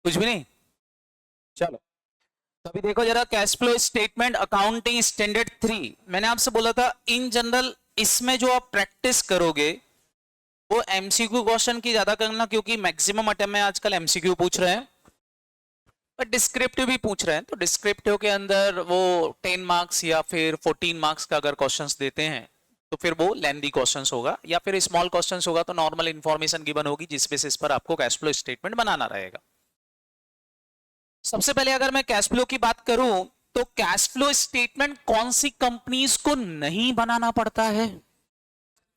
कुछ भी नहीं। चलो तो अभी देखो जरा, cash flow statement accounting standard 3, मैंने आपसे बोला था इन जनरल इसमें जो आप प्रैक्टिस करोगे वो एमसीक्यू क्वेश्चन की ज्यादा करना, क्योंकि मैक्सिमम अटेम्प्ट में आजकल एमसीक्यू पूछ रहे हैं, पर डिस्क्रिप्टिव भी पूछ रहे हैं। तो डिस्क्रिप्टिव के अंदर वो 10 मार्क्स या फिर 14 मार्क्स का अगर क्वेश्चंस देते हैं तो फिर वो लेंदी क्वेश्चंस होगा, या फिर स्मॉल क्वेश्चंस होगा तो नॉर्मल इंफॉर्मेशन गिवन होगी जिस बेसिस पर आपको कैश फ्लो स्टेटमेंट बनाना रहेगा। सबसे पहले अगर मैं कैश फ्लो की बात करूं तो कैश फ्लो स्टेटमेंट कौन सी कंपनीज को नहीं बनाना पड़ता है?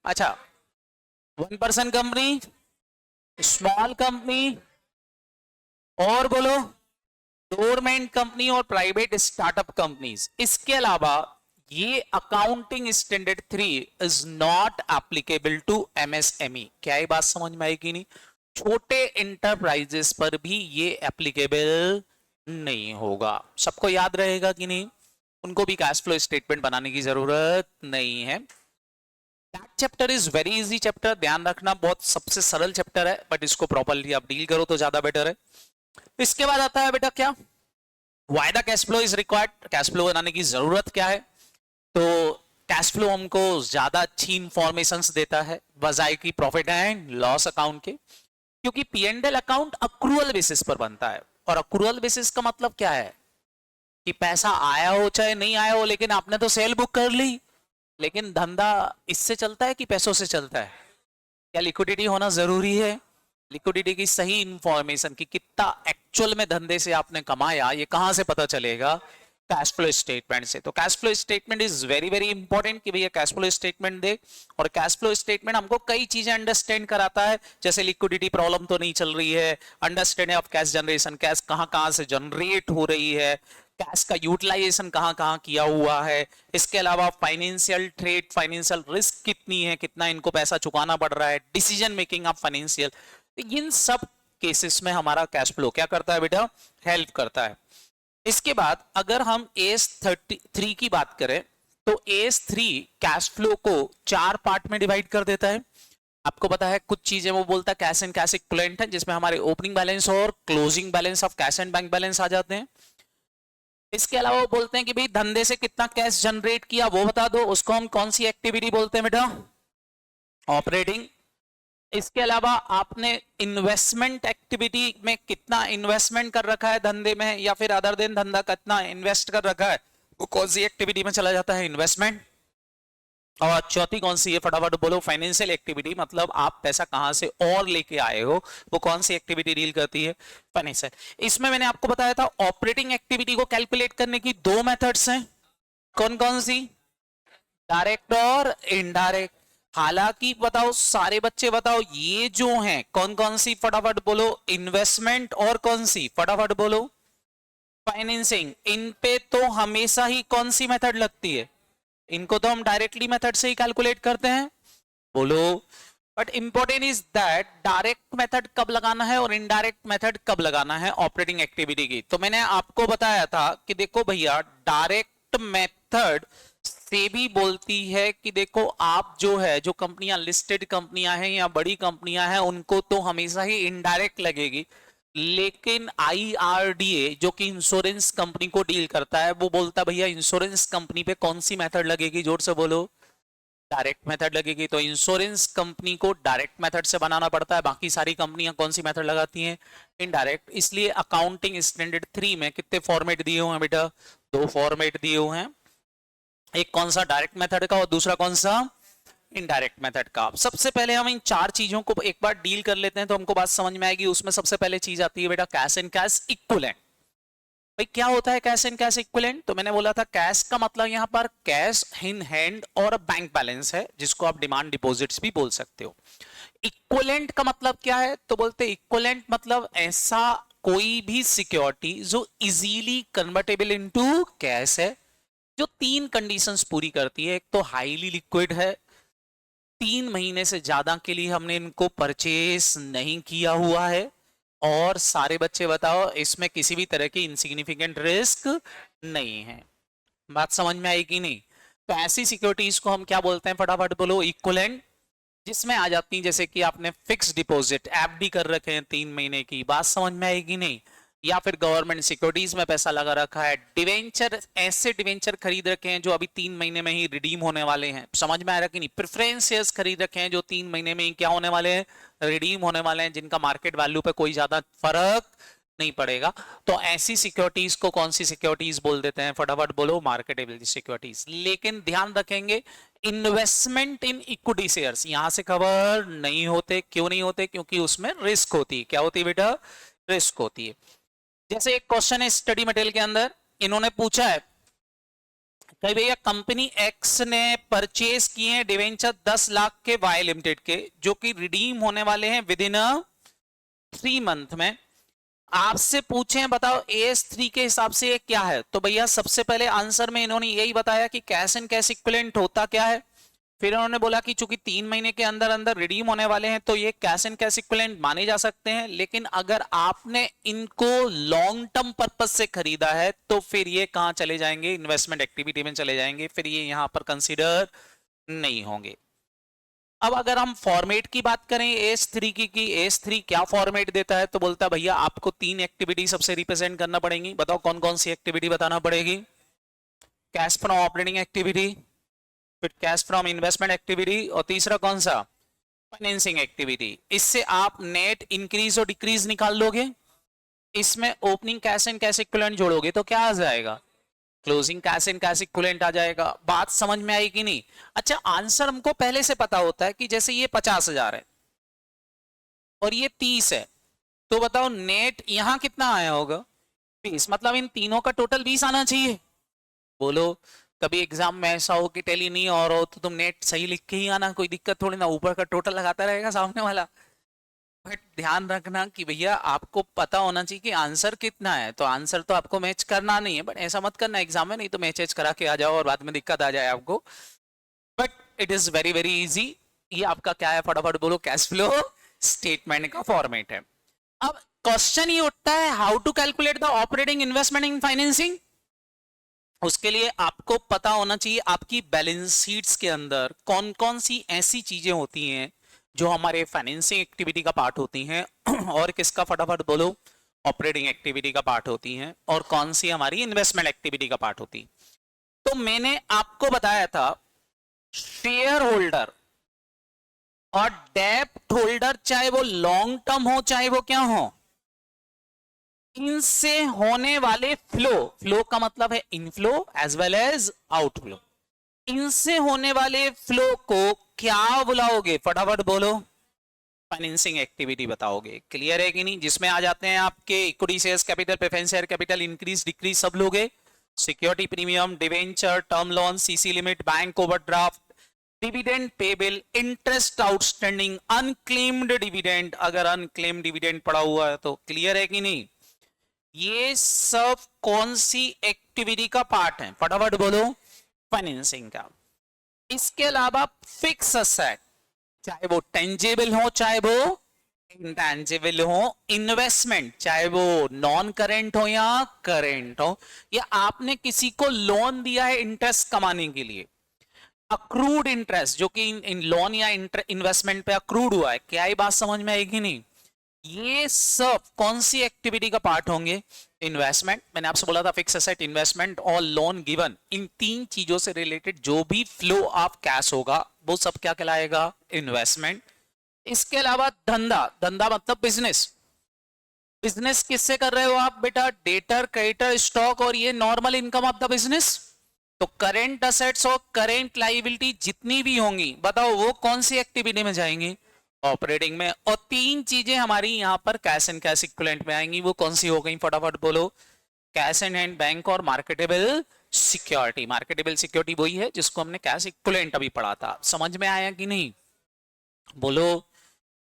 अच्छा, 1% कंपनी, स्मॉल कंपनी, और बोलो गवर्नमेंट कंपनी और प्राइवेट स्टार्टअप कंपनीज। इसके अलावा ये accounting standard 3 is not applicable to MSME. क्या ये बात समझ में आएगी? नहीं, छोटे इंटरप्राइजेस पर भी ये एप्लीकेबल नहीं होगा। सबको याद रहेगा कि नहीं? उनको भी कैश फ्लो स्टेटमेंट बनाने की जरूरत नहीं है। That chapter is very easy chapter, ध्यान रखना, बहुत सबसे सरल चैप्टर है, बट इसको प्रॉपर्ली आप डील करो तो ज्यादा बेटर है। इसके बाद आता है बेटा क्या, why the cash flow is required, cash flow बनाने की जरूरत क्या है। तो कैश फ्लो हमको ज्यादा अच्छी इंफॉर्मेशन देता है बजाय की प्रॉफिट एंड लॉस अकाउंट के, क्योंकि पी&एल अकाउंट अक्रूअल बेसिस पर बनता है। और अक्रूअल बेसिस का मतलब क्या है कि पैसा आया हो चाहे नहीं आया हो, लेकिन आपने तो सेल बुक कर ली, लेकिन धंधा इससे चलता है कि पैसों से चलता है? क्या लिक्विडिटी होना जरूरी है? लिक्विडिटी की सही इंफॉर्मेशन कि कितना एक्चुअल में धंधे से आपने कमाया, ये कहां से पता चलेगा? कैश फ्लो स्टेटमेंट से। तो cash flow statement is very very important कि भैया कैश फ्लो स्टेटमेंट दे। और कैश फ्लो स्टेटमेंट हमको कई चीजें अंडरस्टैंड कराता है, जैसे लिक्विडिटी प्रॉब्लम तो नहीं चल रही है, understanding of cash generation, cash कहां कहां से जनरेट हो रही है, कैश का यूटिलाइजेशन कहां कहां किया हुआ है, इसके अलावा फाइनेंशियल ट्रेड, फाइनेंशियल रिस्क कितनी है, कितना इनको पैसा चुकाना पड़ रहा है, डिसीजन मेकिंग ऑफ फाइनेंशियल, इन सब केसेस में हमारा कैश फ्लो क्या करता है बेटा? हेल्प करता है। इसके बाद अगर हम AS33 की बात करें तो AS3 कैश फ्लो को 4 पार्ट में डिवाइड कर देता है। आपको पता है कुछ चीजें वो बोलता है कैश एंड कैश इक्विवेलेंट है, जिसमें हमारे ओपनिंग बैलेंस और closing balance of cash and bank balance आ जाते हैं। इसके अलावा वो बोलते हैं कि भाई धंधे से कितना कैश जनरेट किया वो बता दो, उसको हम कौन सी एक्टिविटी बोलते हैं बेटा? ऑपरेटिंग। इसके अलावा आपने इन्वेस्टमेंट एक्टिविटी में कितना इन्वेस्टमेंट कर रखा है धंधे में, या फिर अदर देन धंधा कितना इन्वेस्ट कर रखा है, वो कौन सी एक्टिविटी में चला जाता है? इन्वेस्टमेंट। और चौथी कौन सी है? फटाफट बोलो। फाइनेंशियल एक्टिविटी, मतलब आप पैसा कहां से और लेके आए हो, वो कौन सी एक्टिविटी डील करती है? फाइनेंशियल। इसमें मैंने आपको बताया था ऑपरेटिंग एक्टिविटी को कैलकुलेट करने की 2 मेथड्स हैं। कौन कौन सी? डायरेक्ट और इनडायरेक्ट। हालांकि बताओ सारे बच्चे, बताओ ये जो हैं कौन कौन सी? फटाफट बोलो। इन्वेस्टमेंट और कौन सी? फटाफट बोलो। फाइनेंसिंग। इन पे तो हमेशा ही कौन सी मेथड लगती है? इनको तो हम डायरेक्टली मेथड से ही कैलकुलेट करते हैं, बोलो। But important is that direct method कब लगाना है और इनडायरेक्ट मेथड कब लगाना है ऑपरेटिंग एक्टिविटी की। तो मैंने आपको बताया था कि देखो भैया, डायरेक्ट मेथड से भी बोलती है कि देखो आप जो है, जो कंपनियां लिस्टेड कंपनियां हैं या बड़ी कंपनियां हैं, उनको तो हमेशा ही इनडायरेक्ट लगेगी। लेकिन IRDA जो कि इंश्योरेंस कंपनी को डील करता है, वो बोलता है भैया इंश्योरेंस कंपनी पे कौन सी मेथड लगेगी? जोर से बोलो। डायरेक्ट मेथड लगेगी। तो इंश्योरेंस कंपनी को डायरेक्ट मेथड से बनाना पड़ता है, बाकी सारी कंपनियां कौन सी मेथड लगाती हैं? इनडायरेक्ट। इसलिए अकाउंटिंग स्टैंडर्ड 3 में कितने फॉर्मेट दिए हुए हैं बेटा? 2 फॉर्मेट दिए हुए हैं, एक कौन सा? डायरेक्ट मेथड का, और दूसरा कौन सा? इनडायरेक्ट मेथड का। सबसे पहले हम इन 4 चीजों को एक बार डील कर लेते हैं तो हमको बात समझ में आएगी। उसमें सबसे पहले चीज आती है बेटा कैश एंड कैश इक्विवेलेंट। भाई क्या होता है कैश एंड कैश इक्विवेलेंट? तो मैंने बोला था कैश का मतलब यहां पर कैश इन हैंड और बैंक बैलेंस है, जिसको आप डिमांड डिपॉजिट्स भी बोल सकते हो। इक्विवेलेंट का मतलब क्या है? तो बोलते इक्विवेलेंट मतलब ऐसा कोई भी सिक्योरिटी जो इजीली कन्वर्टेबल इनटू कैश है, जो 3 कंडीशंस पूरी करती है। एक तो हाईली लिक्विड है, 3 महीने से ज्यादा के लिए हमने इनको परचेस नहीं किया हुआ है, और सारे बच्चे बताओ इसमें किसी भी तरह की इनसिग्निफिकेंट रिस्क नहीं है। बात समझ में आई कि नहीं? तो ऐसी सिक्योरिटीज को हम क्या बोलते हैं? फटाफट बोलो। इक्विवेलेंट। जिसमें आ जाती है जैसे कि आपने फिक्स डिपॉजिट FD कर रखे हैं 3 महीने की। बात समझ में आएगी नहीं? या फिर गवर्नमेंट सिक्योरिटीज में पैसा लगा रखा है, डिवेंचर, ऐसे डिवेंचर खरीद रखे हैं जो अभी 3 महीने में ही रिडीम होने वाले हैं, समझ में आ रहा कि नहीं, प्रेफरेंस शेयर्स खरीद रखे हैं जो 3 महीने में ही क्या होने वाले हैं, रिडीम होने वाले हैं, जिनका मार्केट वैल्यू पे कोई ज्यादा फर्क नहीं पड़ेगा। तो ऐसी सिक्योरिटीज को कौन सी सिक्योरिटीज बोल देते हैं, फटाफट बोलो, मार्केटेबल सिक्योरिटीज। लेकिन ध्यान रखेंगे इन्वेस्टमेंट इन इक्विटी शेयर्स यहां से कवर नहीं होते। क्यों नहीं होते? क्योंकि उसमें रिस्क होती है। क्या होती है बेटा? रिस्क होती है। जैसे एक क्वेश्चन है स्टडी मटेरियल के अंदर, इन्होंने पूछा है कि भैया कंपनी एक्स ने परचेज किए हैं डिवेंचर 10 लाख के वाई लिमिटेड के, जो कि रिडीम होने वाले हैं विद इन 3 मंथ में। आपसे पूछे हैं बताओ AS3 के हिसाब से ये क्या है, तो भैया सबसे पहले आंसर में इन्होंने यही बताया कि कैश एंड कैश इक्विवेलेंट होता क्या है। फिर उन्होंने बोला कि चूंकि 3 महीने के अंदर अंदर रिडीम होने वाले हैं तो ये कैश एंड कैश इक्विवेलेंट माने जा सकते हैं। लेकिन अगर आपने इनको लॉन्ग टर्म पर्पस से खरीदा है तो फिर ये कहां चले जाएंगे, इन्वेस्टमेंट एक्टिविटी में चले जाएंगे, फिर ये यहां पर कंसीडर नहीं होंगे। अब अगर हम फॉर्मेट की बात करें AS3 की AS3 क्या फॉर्मेट देता है, तो बोलता है भैया आपको 3 एक्टिविटी सबसे रिप्रेजेंट करना पड़ेगी। बताओ कौन कौन सी एक्टिविटी बताना पड़ेगी? कैश फ्रॉम ऑपरेटिंग एक्टिविटी, फिर कैश फ्रॉम इन्वेस्टमेंट एक्टिविटी, और तीसरा कौन सा? Financing activity. इससे आप नेट इंक्रीज और डिक्रीज निकाल लोगे, इसमें opening cash and cash equivalent जोड़ोगे तो क्या आ जाएगा? Closing cash and cash equivalent आ जाएगा। बात समझ में आई कि नहीं? अच्छा, आंसर हमको पहले से पता होता है कि जैसे ये 50,000 है और ये 30 है, तो बताओ नेट यहां कितना आया होगा? 20, मतलब इन तीनों का टोटल 20 आना चाहिए। बोलो, कभी एग्जाम में ऐसा हो कि टैली नहीं और हो तो तुम नेट सही लिख के ही आना, कोई दिक्कत थोड़ी ना, ऊपर का टोटल लगाता रहेगा सामने वाला। बट ध्यान रखना कि भैया आपको पता होना चाहिए कि आंसर कितना है, तो आंसर तो आपको मैच करना नहीं है, बट ऐसा मत करना एग्जाम में, नहीं तो मैच करा के आ जाओ और बाद में दिक्कत आ जाए आपको। But it is very very easy. ये आपका क्या है, फटाफट बोलो, कैश फ्लो स्टेटमेंट का फॉर्मेट है। अब क्वेश्चन ये उठता है, how to calculate the operating, investment in financing. उसके लिए आपको पता होना चाहिए आपकी बैलेंस शीट्स के अंदर कौन कौन सी ऐसी चीजें होती हैं जो हमारे फाइनेंसिंग एक्टिविटी का पार्ट होती हैं और किसका, फटाफट बोलो, ऑपरेटिंग एक्टिविटी का पार्ट होती हैं, और कौन सी हमारी इन्वेस्टमेंट एक्टिविटी का पार्ट होती। तो मैंने आपको बताया था शेयर होल्डर और डेप्ट होल्डर, चाहे वो लॉन्ग टर्म हो चाहे वो क्या हो, इनसे होने वाले फ्लो, फ्लो का मतलब है inflow as well as outflow, इनसे होने वाले फ्लो को क्या बुलाओगे, फटाफट बोलो, फाइनेंसिंग एक्टिविटी बताओगे। क्लियर है कि नहीं? जिसमें आ जाते हैं आपके equity shares capital, preference share capital, increase decrease सब लोगे, security premium, debenture, term loan, CC limit, bank overdraft, dividend payable, interest outstanding, unclaimed dividend, अगर अनक्लेम्ड डिविडेंड पड़ा हुआ है तो। क्लियर है कि नहीं? ये सब कौन सी एक्टिविटी का पार्ट है, फटाफट बोलो, फाइनेंसिंग का। इसके अलावा फिक्स असेट, चाहे वो टेंजेबल हो चाहे वो इंटेंजिबल हो, इन्वेस्टमेंट चाहे वो नॉन करेंट हो या करेंट हो, या आपने किसी को लोन दिया है इंटरेस्ट कमाने के लिए, अक्रूड इंटरेस्ट जो कि इन लोन या इन्वेस्टमेंट पे अक्रूड हुआ है। क्या ये बात समझ में आएगी नहीं? ये सब कौन सी एक्टिविटी का पार्ट होंगे? इन्वेस्टमेंट। मैंने आपसे बोला था फिक्स एसेट, इन्वेस्टमेंट और लोन गिवन, इन 3 चीजों से रिलेटेड जो भी फ्लो ऑफ कैश होगा वो सब क्या कहलाएगा? इन्वेस्टमेंट। इसके अलावा धंधा, धंधा मतलब बिजनेस। बिजनेस किससे कर रहे हो आप बेटा? डेटर, क्रेडिटर, स्टॉक, और ये normal income of the business. तो करेंट असेट्स और करेंट लायबिलिटी जितनी भी होंगी, बताओ वो कौन सी एक्टिविटी में जाएंगी? ऑपरेटिंग में। और 3 चीजें हमारी यहां पर कैश एंड कैश इक्विवेलेंट में आएंगी, वो कौन सी हो गई, फटाफट बोलो, कैश एंड हैंड, बैंक और मार्केटेबल सिक्योरिटी। मार्केटेबल सिक्योरिटी वही है जिसको हमने कैश इक्विवेलेंट अभी पढ़ा था। समझ में आया कि नहीं? बोलो।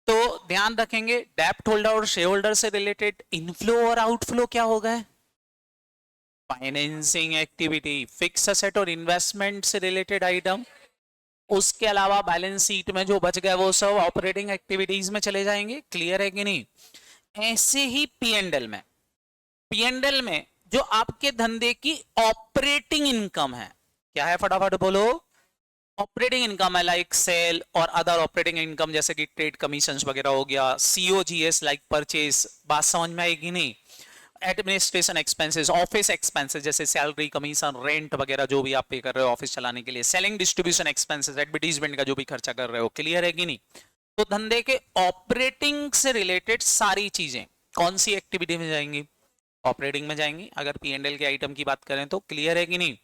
तो ध्यान रखेंगे डेप्ट होल्डर और शेयर होल्डर से रिलेटेड इनफ्लो और आउटफ्लो क्या हो गए? फाइनेंसिंग एक्टिविटी, फिक्स एसेट और इन्वेस्टमेंट से रिलेटेड आइटम। उसके अलावा बैलेंस शीट में जो बच गए वो सब ऑपरेटिंग एक्टिविटीज में चले जाएंगे। क्लियर है कि नहीं? ऐसे ही पीएनएल में, पीएनएल में जो आपके धंधे की ऑपरेटिंग इनकम है, क्या है, फटाफट बोलो, ऑपरेटिंग इनकम है, लाइक सेल और अदर ऑपरेटिंग इनकम जैसे कि ट्रेड कमीशंस वगैरह हो गया, सीओजीएस लाइक परचेज। बात समझ में आएगी नहीं? एडमिनिस्ट्रेशन एक्सपेंसेस, ऑफिस एक्सपेंसेस जैसे सैलरी, कमीशन, रेंट वगैरह जो भी आप पे कर रहे हो ऑफिस चलाने के लिए, सेलिंग डिस्ट्रीब्यूशन एक्सपेंसेस, एडवर्टीजमेंट का जो भी खर्चा कर रहे हो, क्लियर है कि नहीं? तो धंधे के ऑपरेटिंग से रिलेटेड सारी चीजें कौन सी एक्टिविटी में जाएंगी? ऑपरेटिंग में जाएंगी। अगर पी एंड एल के आइटम की बात करें तो, क्लियर है कि नहीं?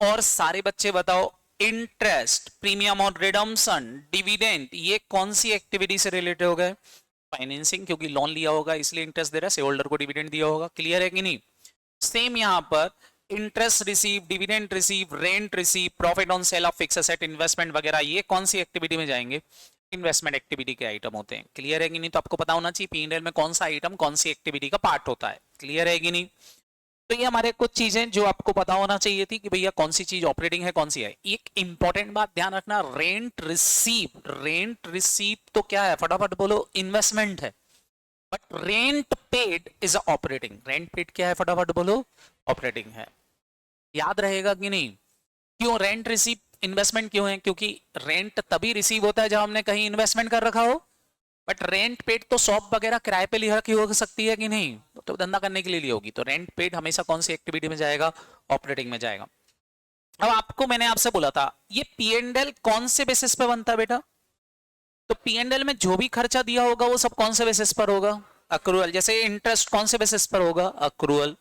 और सारे बच्चे बताओ, इंटरेस्ट, प्रीमियम और रिडम्पशन, डिविडेंड, ये कौन सी एक्टिविटी से रिलेटेड हो गए? फाइनेंसिंग, क्योंकि लोन लिया होगा इसलिए इंटरेस्ट दे रहा है, शेयर होल्डर को डिविडेंड दिया होगा, क्लियर है कि नहीं? सेम यहां पर interest receive, dividend receive, rent receive, profit on sale of fix asset, investment वगैरह, ये कौन सी एक्टिविटी में जाएंगे? इन्वेस्टमेंट एक्टिविटी के आइटम होते हैं, क्लियर है कि नहीं? तो आपको पता होना चाहिए पी&एल में कौन सा आइटम कौन सी एक्टिविटी का पार्ट होता है, क्लियर है कि नहीं? तो ये हमारे कुछ चीजें जो आपको पता होना चाहिए थी कि भैया कौन सी चीज ऑपरेटिंग है कौन सी है। एक इंपॉर्टेंट बात ध्यान रखना, रेंट रिसीव, रेंट रिसीव तो क्या है, फटाफट बोलो, इन्वेस्टमेंट है। But rent paid is operating, rent paid क्या है, फटाफट बोलो, ऑपरेटिंग है। याद रहेगा कि नहीं? क्यों रेंट रिसीव इन्वेस्टमेंट क्यों है? क्योंकि रेंट तभी रिसीव होता है जब हमने कहीं इन्वेस्टमेंट कर रखा हो। बट रेंट पेड तो शॉप वगैरह किराए पे ली रखी हो सकती है कि नहीं, तो धंधा करने के लिए ली होगी। तो रेंट पेड हमेशा कौन सी एक्टिविटी में जाएगा? ऑपरेटिंग में जाएगा। अब आपको मैंने आपसे बोला था ये पी&एल कौन से बेसिस पे बनता है बेटा? तो पी&एल में जो भी खर्चा दिया होगा वो सब कौन से बेसिस पर होगा? अक्रूअल। जैसे इंटरेस्ट कौन से बेसिस पर होगा? अक्रूअल।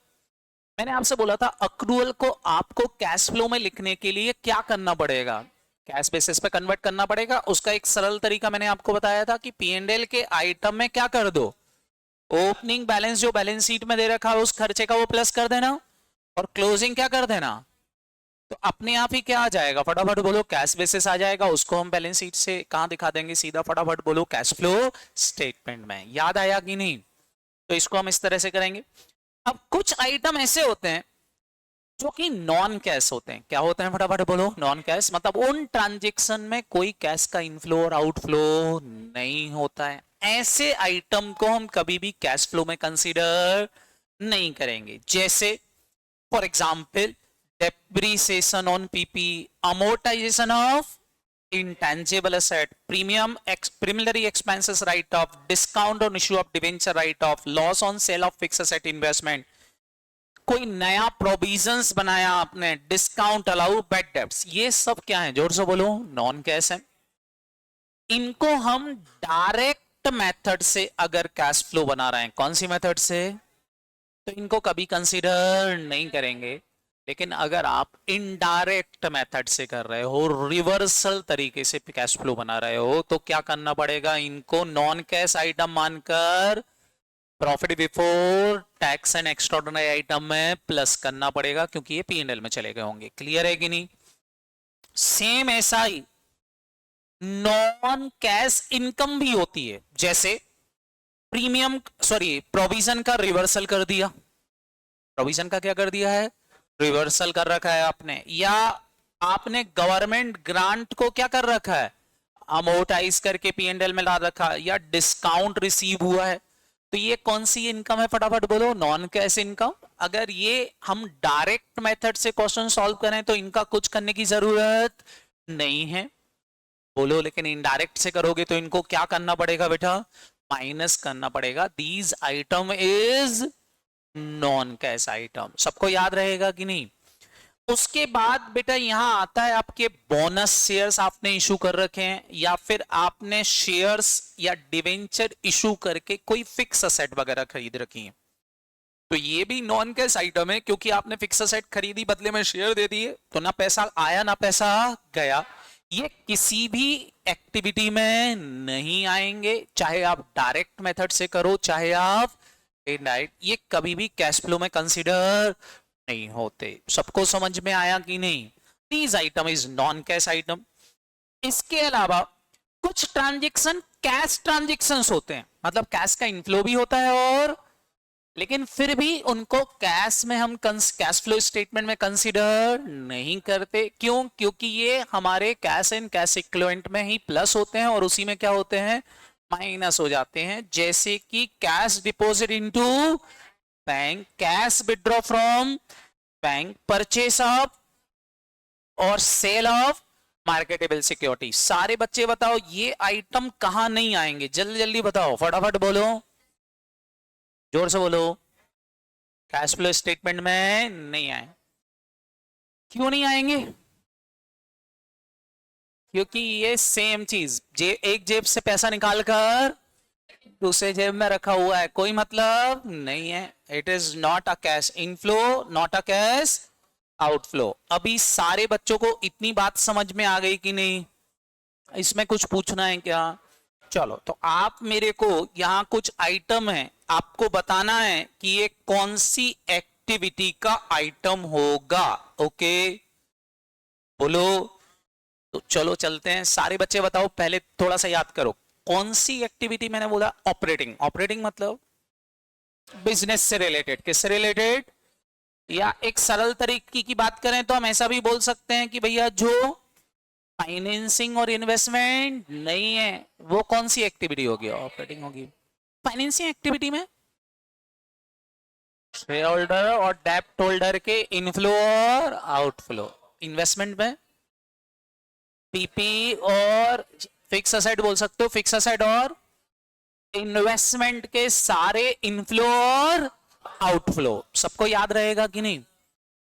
मैंने आपसे बोला था अक्रूअल को आपको कैश फ्लो में लिखने के लिए क्या करना पड़ेगा? कैश बेसिस पे कन्वर्ट करना पड़ेगा। उसका एक सरल तरीका मैंने आपको बताया था कि पी&एल के आइटम में क्या कर दो, ओपनिंग बैलेंस जो बैलेंस शीट में दे रखा है उस खर्चे का वो प्लस कर देना, और क्लोजिंग क्या कर देना, तो अपने आप ही क्या आ जाएगा, फटाफट बोलो, कैश बेसिस आ जाएगा। उसको हम बैलेंस शीट से कहां दिखा देंगे, सीधा फटाफट बोलो कैश फ्लो स्टेटमेंट में। याद आया कि नहीं? तो इसको हम इस तरह से करेंगे। अब कुछ आइटम ऐसे होते हैं जो कि नॉन कैश होते हैं। क्या होते हैं, फटाफट बोलो, नॉन कैश। मतलब उन ट्रांजैक्शन में कोई कैश का इनफ्लो और आउटफ्लो नहीं होता है। ऐसे आइटम को हम कभी भी कैश फ्लो में कंसीडर नहीं करेंगे। जैसे for example depreciation on PP, amortisation of intangible asset, preliminary expenses write off, discount on issue of debenture write off, loss on sale of fixed asset investment, कोई नया प्रोविजंस बनाया आपने, discount allow, bad debts, ये सब क्या है, जोर से बोलो, नॉन कैश है। इनको हम डायरेक्ट मेथड से अगर कैश फ्लो बना रहे हैं, कौन सी मेथड से, तो इनको कभी कंसीडर नहीं करेंगे। लेकिन अगर आप इनडायरेक्ट मेथड से कर रहे हो, रिवर्सल तरीके से कैश फ्लो बना रहे हो, तो क्या करना पड़ेगा, इनको नॉन कैश आइटम मानकर profit before tax and extraordinary item में प्लस करना पड़ेगा, क्योंकि ये पी&एल में चले गए होंगे, क्लियर है कि नहीं? सेम ऐसा ही नॉन कैश इनकम भी होती है। जैसे प्रोविजन का रिवर्सल कर दिया, प्रोविजन का क्या कर दिया है, रिवर्सल कर रखा है आपने, या आपने गवर्नमेंट ग्रांट को क्या कर रखा है, अमोर्टाइज करके पी&एल में ला रखा है, या डिस्काउंट रिसीव हुआ है। तो ये कौन सी इनकम है, फटाफट बोलो, नॉन कैश इनकम। अगर ये हम डायरेक्ट मेथड से क्वेश्चन सॉल्व करें तो इनका कुछ करने की जरूरत नहीं है, बोलो। लेकिन इनडायरेक्ट से करोगे तो इनको क्या करना पड़ेगा बेटा, माइनस करना पड़ेगा। These item is non cash item. सबको याद रहेगा कि नहीं? उसके बाद बेटा यहां आता है आपके बोनस शेयर्स आपने इशू कर रखे हैं, या फिर आपने शेयर्स या डिवेंचर इशू करके कोई फिक्स असेट वगैरह खरीद रखी है, तो ये भी नॉन कैश आइटम है, क्योंकि आपने फिक्स असेट खरीदी, बदले में शेयर दे दिए, तो ना पैसा आया ना पैसा गया। ये किसी भी एक्टिविटी में नहीं आएंगे, चाहे आप डायरेक्ट मेथड से करो चाहे आप इनडायरेक्ट, ये कभी भी कैश फ्लो में कंसीडर नहीं होते। सबको समझ में आया कि नहीं? These item is non cash item. इसके अलावा कुछ ट्रांजैक्शन कैश ट्रांजैक्शंस होते हैं, मतलब कैश का इनफ्लो भी होता है, और लेकिन फिर भी उनको कैश में हम कैश फ्लो स्टेटमेंट में कंसीडर नहीं करते। क्यों? क्योंकि ये हमारे कैश एंड कैश इक्विवेलेंट में ही प्लस होते हैं और उसी में क्या होते हैं, माइनस हो जाते हैं। जैसे कि cash deposit into bank, cash withdraw from bank, purchase of और सेल ऑफ मार्केटेबल सिक्योरिटी। सारे बच्चे बताओ ये आइटम कहां नहीं आएंगे, जल्दी जल्दी बताओ, फटाफट बोलो, जोर से बोलो। कैश फ्लो स्टेटमेंट में नहीं आए। क्यों नहीं आएंगे? क्योंकि ये सेम चीज एक जेब से पैसा निकालकर दूसरे जेब में रखा हुआ है, कोई मतलब नहीं है। It is not a cash inflow, not a cash outflow. अभी सारे बच्चों को इतनी बात समझ में आ गई कि नहीं? इसमें कुछ पूछना है क्या? चलो, तो आप मेरे को यहां कुछ आइटम है, आपको बताना है कि ये कौन सी एक्टिविटी का आइटम होगा। ओके, बोलो। तो चलो चलते हैं, सारे बच्चे बताओ, पहले थोड़ा सा याद करो कौन सी एक्टिविटी मैंने बोला। ऑपरेटिंग। ऑपरेटिंग मतलब बिजनेस से रिलेटेड। किससे रिलेटेड? या एक सरल तरीके की बात करें तो हम ऐसा भी बोल सकते हैं कि भैया जो फाइनेंसिंग और इन्वेस्टमेंट नहीं है वो कौन सी एक्टिविटी होगी? ऑपरेटिंग होगी। फाइनेंसिंग एक्टिविटी में शेयर होल्डर और डेप्ट होल्डर के इनफ्लो और आउटफ्लो। इन्वेस्टमेंट में पीपी और फिक्स असेट बोल सकते हो, फिक्स असेट और इन्वेस्टमेंट के सारे इनफ्लो और आउटफ्लो। सबको याद रहेगा कि नहीं?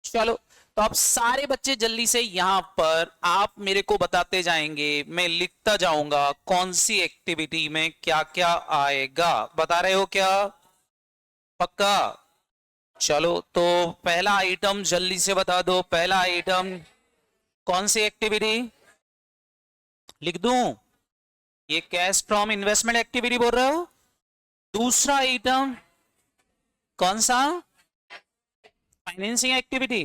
चलो, तो आप सारे बच्चे जल्दी से यहां पर आप मेरे को बताते जाएंगे, मैं लिखता जाऊंगा कौन सी एक्टिविटी में क्या क्या आएगा। बता रहे हो क्या? पक्का? चलो, तो पहला आइटम जल्दी से बता दो। पहला आइटम कौन सी एक्टिविटी लिख दूं? ये कैश फ्रॉम इन्वेस्टमेंट एक्टिविटी बोल रहे हो। दूसरा आइटम कौन सा? Financing activity.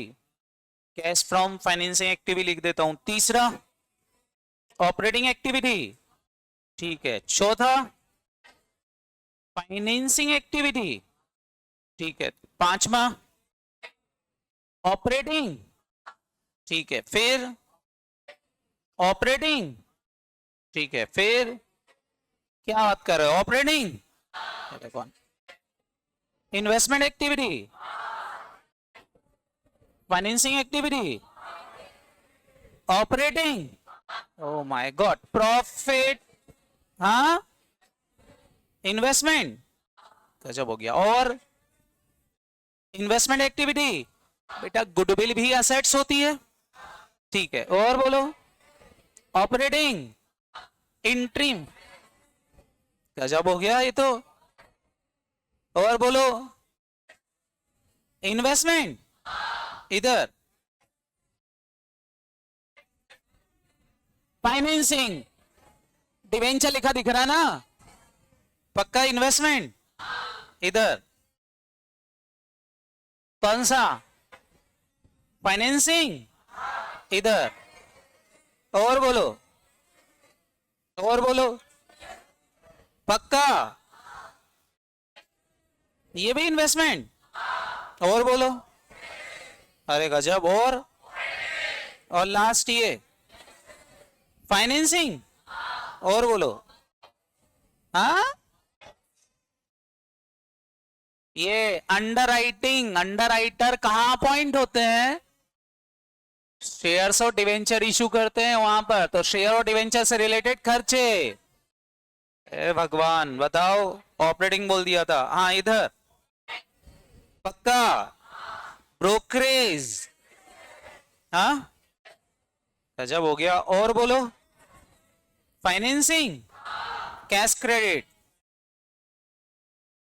Cash from financing activity लिख देता हूं। तीसरा ऑपरेटिंग एक्टिविटी। ठीक है। चौथा फाइनेंसिंग एक्टिविटी। ठीक है। पांचवा ऑपरेटिंग। ठीक है। फिर ऑपरेटिंग। ठीक है। फिर क्या बात कर रहे हो? ऑपरेटिंग कौन? Investment activity, financing activity, operating. Oh my God, profit, हाँ, इन्वेस्टमेंट। गजब हो गया। और इन्वेस्टमेंट एक्टिविटी बेटा गुडविल भी असेट्स होती है। ठीक है। और बोलो ऑपरेटिंग इंट्रीम। गजब हो गया ये तो। और बोलो इन्वेस्टमेंट इधर, फाइनेंसिंग डिवेंचर लिखा दिख रहा है ना? पक्का इन्वेस्टमेंट इधर। कौन सा? फाइनेंसिंग इधर। और बोलो, और बोलो पक्का ये भी इन्वेस्टमेंट। और बोलो, अरे गजब। और लास्ट ये फाइनेंसिंग। और बोलो, हाँ, ये अंडर राइटिंग। अंडर राइटर कहां अपॉइंट होते हैं? शेयर्स और डिवेंचर इशू करते हैं वहां पर, तो शेयर और डिवेंचर से रिलेटेड खर्चे। ए भगवान, बताओ। ऑपरेटिंग बोल दिया था। हाँ, इधर पक्का ब्रोकरेज। हाँ, गजब हो गया। और बोलो financing, cash credit.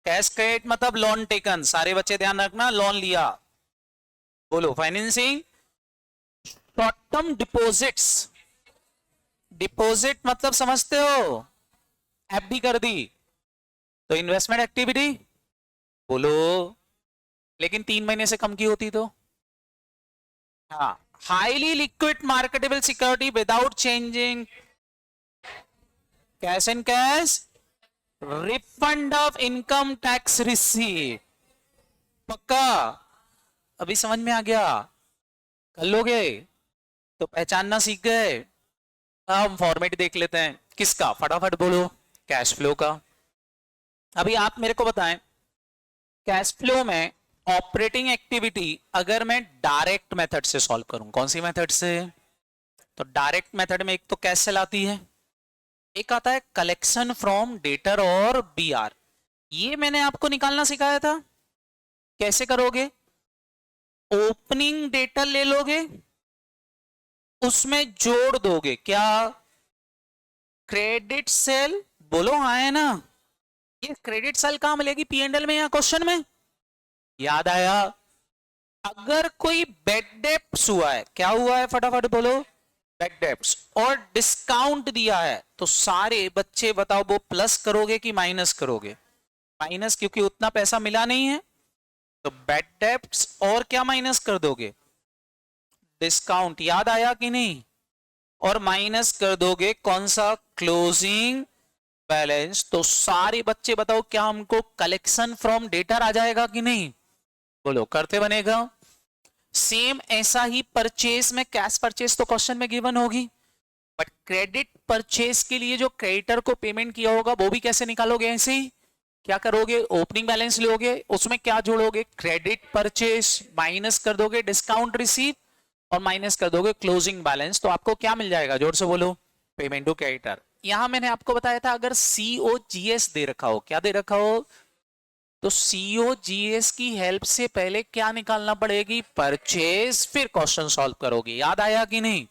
Cash credit मतलब लोन टेकन। सारे बच्चे ध्यान रखना, लोन लिया। बोलो financing. Short term deposits. Deposit मतलब समझते हो? एफडी कर दी तो इन्वेस्टमेंट एक्टिविटी। बोलो, लेकिन 3 महीने से कम की होती तो? हाँ, highly liquid marketable security without changing cash and cash refund of income tax receive. पक्का? अभी समझ में आ गया? कर लोगे तो पहचानना सीख गए। हम फॉर्मेट देख लेते हैं। किसका? फटाफट बोलो। कैश फ्लो का। अभी आप मेरे को बताएं, कैश फ्लो में ऑपरेटिंग एक्टिविटी अगर मैं डायरेक्ट मेथड से सॉल्व करूं, कौन सी मेथड से? तो डायरेक्ट मेथड में एक तो कैश सेल आती है, एक आता है कलेक्शन फ्रॉम डेटर और बीआर। ये मैंने आपको निकालना सिखाया था। कैसे करोगे? ओपनिंग डेटा ले लोगे, उसमें जोड़ दोगे क्या? Credit sale. बोलो हाँ है ना? ये क्रेडिट सेल कहां मिलेगी, पी&एल में या क्वेश्चन में? याद आया? अगर कोई बैड डेप्स हुआ है, क्या हुआ है फटाफट बोलो? बैड डेप्स, और डिस्काउंट दिया है, तो सारे बच्चे बताओ वो प्लस करोगे कि माइनस करोगे? माइनस, क्योंकि उतना पैसा मिला नहीं है। तो बैड डेप्स और क्या माइनस कर दोगे? डिस्काउंट। याद आया कि नहीं? और माइनस कर दोगे कौन सा? Closing balance. तो सारे बच्चे बताओ क्या हमको कलेक्शन फ्रॉम डेटर आ जाएगा कि नहीं? बोलो करते बनेगा। सेम ऐसा ही परचेस में, कैश परचेस तो क्वेश्चन में गिवन होगी, बट क्रेडिट परचेस के लिए जो क्रेडिटर को पेमेंट किया होगा वो भी कैसे निकालोगे? ऐसे ही क्या करोगे? ओपनिंग बैलेंस लोगे, उसमें क्या जोड़ोगे? क्रेडिट परचेस, माइनस कर दोगे डिस्काउंट रिसीव, और माइनस कर दोगे क्लोजिंग बैलेंस। तो आपको क्या मिल जाएगा? जोर से बोलो। Payment to creditor. यहां मैंने आपको बताया था अगर COGS दे रखा हो, क्या दे रखा हो, तो COGS की हेल्प से पहले क्या निकालना पड़ेगी? परचेज, फिर क्वेश्चन सॉल्व करोगे। याद आया कि नहीं?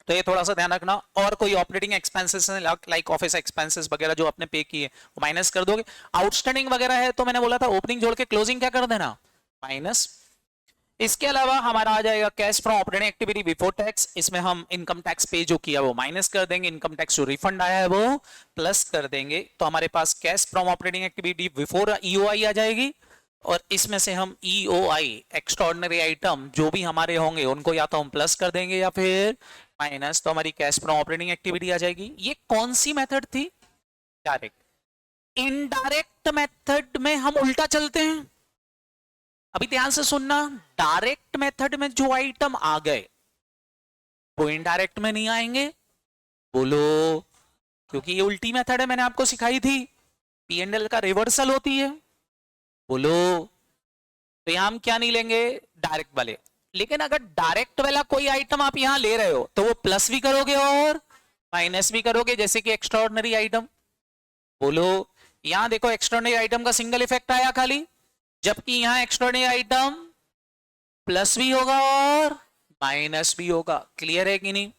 तो ये थोड़ा सा ध्यान रखना। और कोई operating expenses like office expenses वगैरह जो आपने पे किए वो माइनस कर दोगे। आउटस्टैंडिंग वगैरह है तो मैंने बोला था ओपनिंग जोड़ के क्लोजिंग क्या कर देना? माइनस। इसके अलावा हमारा आ जाएगा cash from operating activity before tax. इसमें हम इनकम टैक्स पे जो किया वो माइनस कर देंगे, इनकम टैक्स जो रिफंड आया है वो प्लस कर देंगे। तो हमारे पास cash from operating activity before EOI आ जाएगी, और इसमें से हम EOI एक्स्ट्राऑर्डिनरी आइटम जो भी हमारे होंगे उनको या तो हम प्लस कर देंगे या फिर माइनस। तो हमारी कैश फ्रॉम ऑपरेटिंग एक्टिविटी आ जाएगी। ये कौन सी मेथड थी? डायरेक्ट। इनडायरेक्ट मेथड में हम उल्टा चलते हैं। अभी ध्यान से सुनना, डायरेक्ट मेथड में जो आइटम आ गए वो इनडायरेक्ट में नहीं आएंगे। बोलो, क्योंकि ये उल्टी मेथड है, मैंने आपको सिखाई थी, P&L का रिवर्सल होती है। बोलो, तो यहां हम क्या नहीं लेंगे? डायरेक्ट वाले। लेकिन अगर डायरेक्ट वाला कोई आइटम आप यहां ले रहे हो तो वो प्लस भी करोगे और माइनस भी करोगे, जैसे कि एक्स्ट्राऑर्डिनरी आइटम। बोलो, यहां देखो एक्स्ट्राऑर्डिनरी आइटम का सिंगल इफेक्ट आया खाली, जबकि यहां एक्स्ट्राऑर्डिनरी आइटम प्लस भी होगा और माइनस भी होगा। क्लियर है कि नहीं?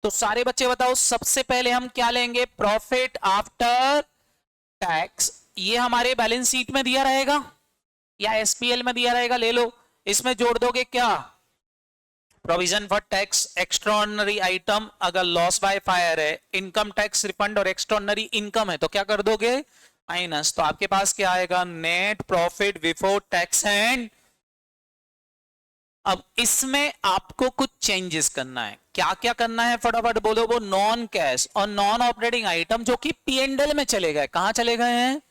तो सारे बच्चे बताओ, सबसे पहले हम क्या लेंगे? Profit after tax. ये हमारे बैलेंस शीट में दिया रहेगा या SPL में दिया रहेगा, ले लो। इसमें जोड़ दोगे क्या? Provision for tax, extraordinary item अगर लॉस बाय फायर है, इनकम टैक्स रिफंड और एक्स्ट्राऑर्डिनरी इनकम है तो क्या कर दोगे? माइनस। तो आपके पास क्या आएगा? Net profit before tax and. अब इसमें आपको कुछ चेंजेस करना है। क्या क्या करना है फटाफट बोलो? वो नॉन कैश और नॉन ऑपरेटिंग आइटम जो कि P&L में चले गए, कहां चले गए हैं?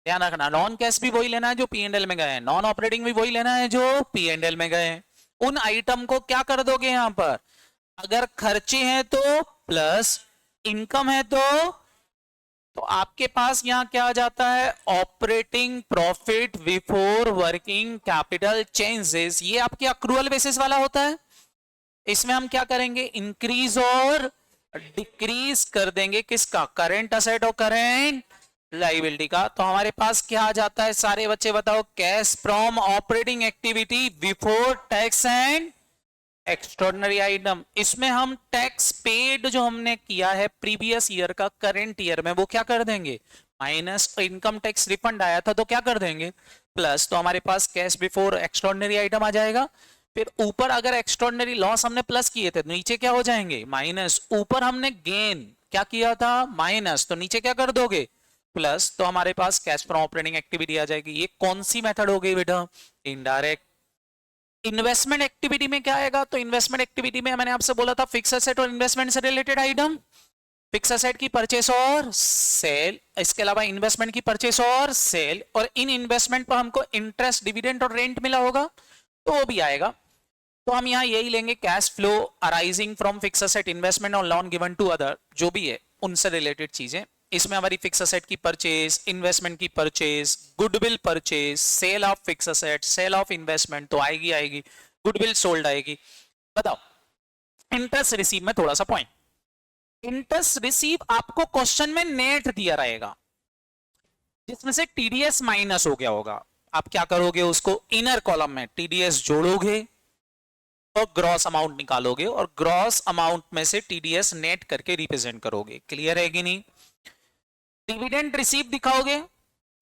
ध्यान रखना, नॉन कैश भी वही लेना है जो P&L में गए हैं, नॉन ऑपरेटिंग भी वही लेना है जो P&L में गए हैं। उन आइटम को क्या कर दोगे यहां पर? अगर खर्चे हैं तो प्लस, इनकम है तो आपके पास यहां क्या आ जाता है? Operating profit before working capital changes. ये आपके अक्रूअल बेसिस वाला होता है। इसमें हम क्या करेंगे? इंक्रीज और डिक्रीज कर देंगे। किसका? करेंट असेट और करेंट लाइबिलिटी का। तो हमारे पास क्या आ जाता है सारे बच्चे बताओ? Cash from operating activity before tax and extraordinary item. इसमें हम टैक्स पेड जो हमने किया है प्रीवियस ईयर का करंट ईयर में वो क्या कर देंगे? माइनस। इनकम टैक्स रिफंड आया था तो क्या कर देंगे? प्लस। तो हमारे पास कैश बिफोर एक्स्ट्राऑर्डिनरी आइटम आ जाएगा। फिर ऊपर अगर एक्स्ट्राऑर्डिनरी लॉस हमने प्लस किए थे तो नीचे क्या हो जाएंगे? माइनस। ऊपर हमने गेन क्या किया था? माइनस। तो नीचे क्या कर दोगे? प्लस। तो हमारे पास कैश फ्रॉम ऑपरेटिंग एक्टिविटी आ जाएगी। ये कौन सी मेथड हो गई बेटा? इनडायरेक्ट। इन्वेस्टमेंट एक्टिविटी में क्या आएगा? तो इन्वेस्टमेंट एक्टिविटी में मैंने आपसे बोला था फिक्स एसेट और इन्वेस्टमेंट से रिलेटेड आइटम। फिक्स एसेट की परचेस और सेल, इसके अलावा इन्वेस्टमेंट की परचेस और सेल, और इन इन्वेस्टमेंट पर हमको इंटरेस्ट, डिविडेंड और रेंट मिला होगा तो वो भी आएगा। तो हम यहाँ यही लेंगे, cash flow arising from fix asset, investment और लोन गिवन टू अदर, जो भी है उनसे रिलेटेड चीजें। इसमें हमारी फिक्स एसेट की परचेज, इन्वेस्टमेंट की purchase, goodwill purchase, sale of fix asset, sale of investment तो आएगी, गुडविल सोल्ड आएगी। बताओ, इंटरेस्ट रिसीव में थोड़ा सा पॉइंट। इंटरेस्ट रिसीव आपको क्वेश्चन में नेट दिया रहेगा जिसमें से TDS माइनस हो गया होगा, आप क्या करोगे, उसको इनर कॉलम में टीडीएस जोड़ोगे और ग्रॉस अमाउंट निकालोगे और ग्रॉस अमाउंट में से टीडीएस नेट करके रिप्रेजेंट करोगे। क्लियर है कि नहीं? डिविडेंड रिसीव दिखाओगे,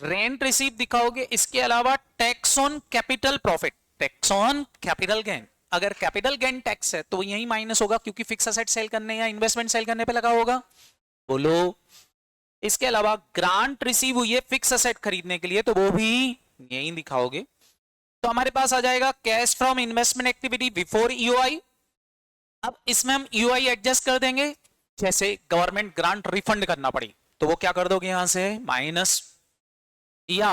रेंट रिसीव दिखाओगे, इसके अलावा tax on capital profit, tax on capital gain. अगर कैपिटल गेन टैक्स है तो यही माइनस होगा क्योंकि फिक्स असेट सेल करने या इन्वेस्टमेंट सेल करने पे लगा होगा। बोलो। इसके अलावा ग्रांट रिसीव हुई है फिक्स असेट खरीदने के लिए तो वो भी यही दिखाओगे। तो हमारे पास आ जाएगा cash from investment activity before EOI. अब इसमें हम ईओआई एडजस्ट कर देंगे, जैसे गवर्नमेंट ग्रांट रिफंड करना पड़ी तो वो क्या कर दोगे यहां से माइनस, या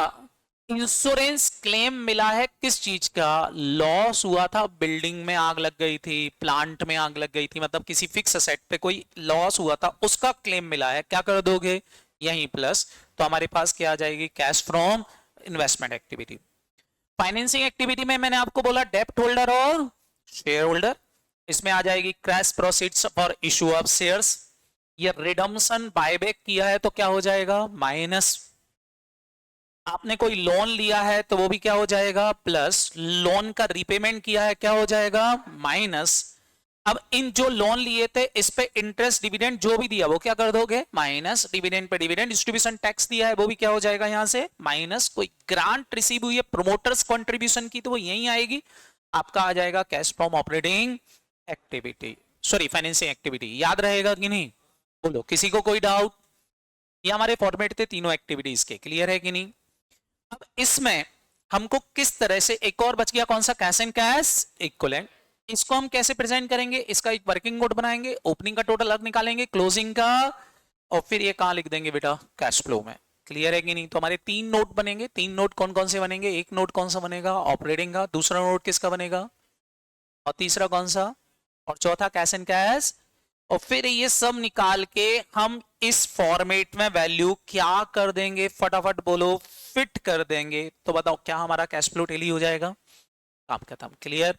इंश्योरेंस क्लेम मिला है किस चीज का, लॉस हुआ था, बिल्डिंग में आग लग गई थी, प्लांट में आग लग गई थी, मतलब किसी फिक्स असेट पे कोई लॉस हुआ था उसका क्लेम मिला है, क्या कर दोगे यहीं प्लस। तो हमारे पास क्या आ जाएगी cash from investment activity. Financing activity में मैंने आपको बोला डेप्ट होल्डर और शेयर होल्डर, इसमें आ जाएगी cash proceeds for issue of shares. ये रिडम्पशन बायबैक किया है तो क्या हो जाएगा माइनस, आपने कोई लोन लिया है तो वो भी क्या हो जाएगा प्लस, लोन का रीपेमेंट किया है क्या हो जाएगा माइनस। अब इन जो लोन लिए थे इस पे इंटरेस्ट डिविडेंड जो भी दिया वो क्या कर दोगे minus, dividend pay dividend, distribution tax दिया है वो भी क्या हो जाएगा यहां से माइनस, कोई ग्रांट रिसीव हुई है प्रोमोटर्स कंट्रीब्यूशन की तो वो यहीं आएगी, आपका आ जाएगा cash from operating activity, sorry financing activity. याद रहेगा कि नहीं? बोलो किसी को कोई डाउट? ये हमारे फॉर्मेट थे तीनों एक्टिविटीज के, क्लियर है कि नहीं? अब इसमें हमको किस तरह से, एक और बच गया कौन सा, कैश एंड कैश इक्विवेलेंट, इसको हम कैसे प्रेजेंट करेंगे, इसका एक वर्किंग नोट बनाएंगे, ओपनिंग का टोटल अलग निकालेंगे, क्लोजिंग का, और फिर ये कहां लिख देंगे बेटा कैश फ्लो में। क्लियर है कि नहीं? तो हमारे 3 नोट बनेंगे। 3 नोट कौन कौन से बनेंगे, एक नोट कौन सा बनेगा ऑपरेटिंग का, दूसरा नोट किसका बनेगा, और तीसरा कौन सा, और चौथा कैश एंड कैश। और फिर ये सब निकाल के हम इस फॉर्मेट में वैल्यू क्या कर देंगे, फटाफट बोलो, फिट कर देंगे। तो बताओ क्या हमारा कैश फ्लो टेली हो जाएगा, काम खत्म। क्लियर?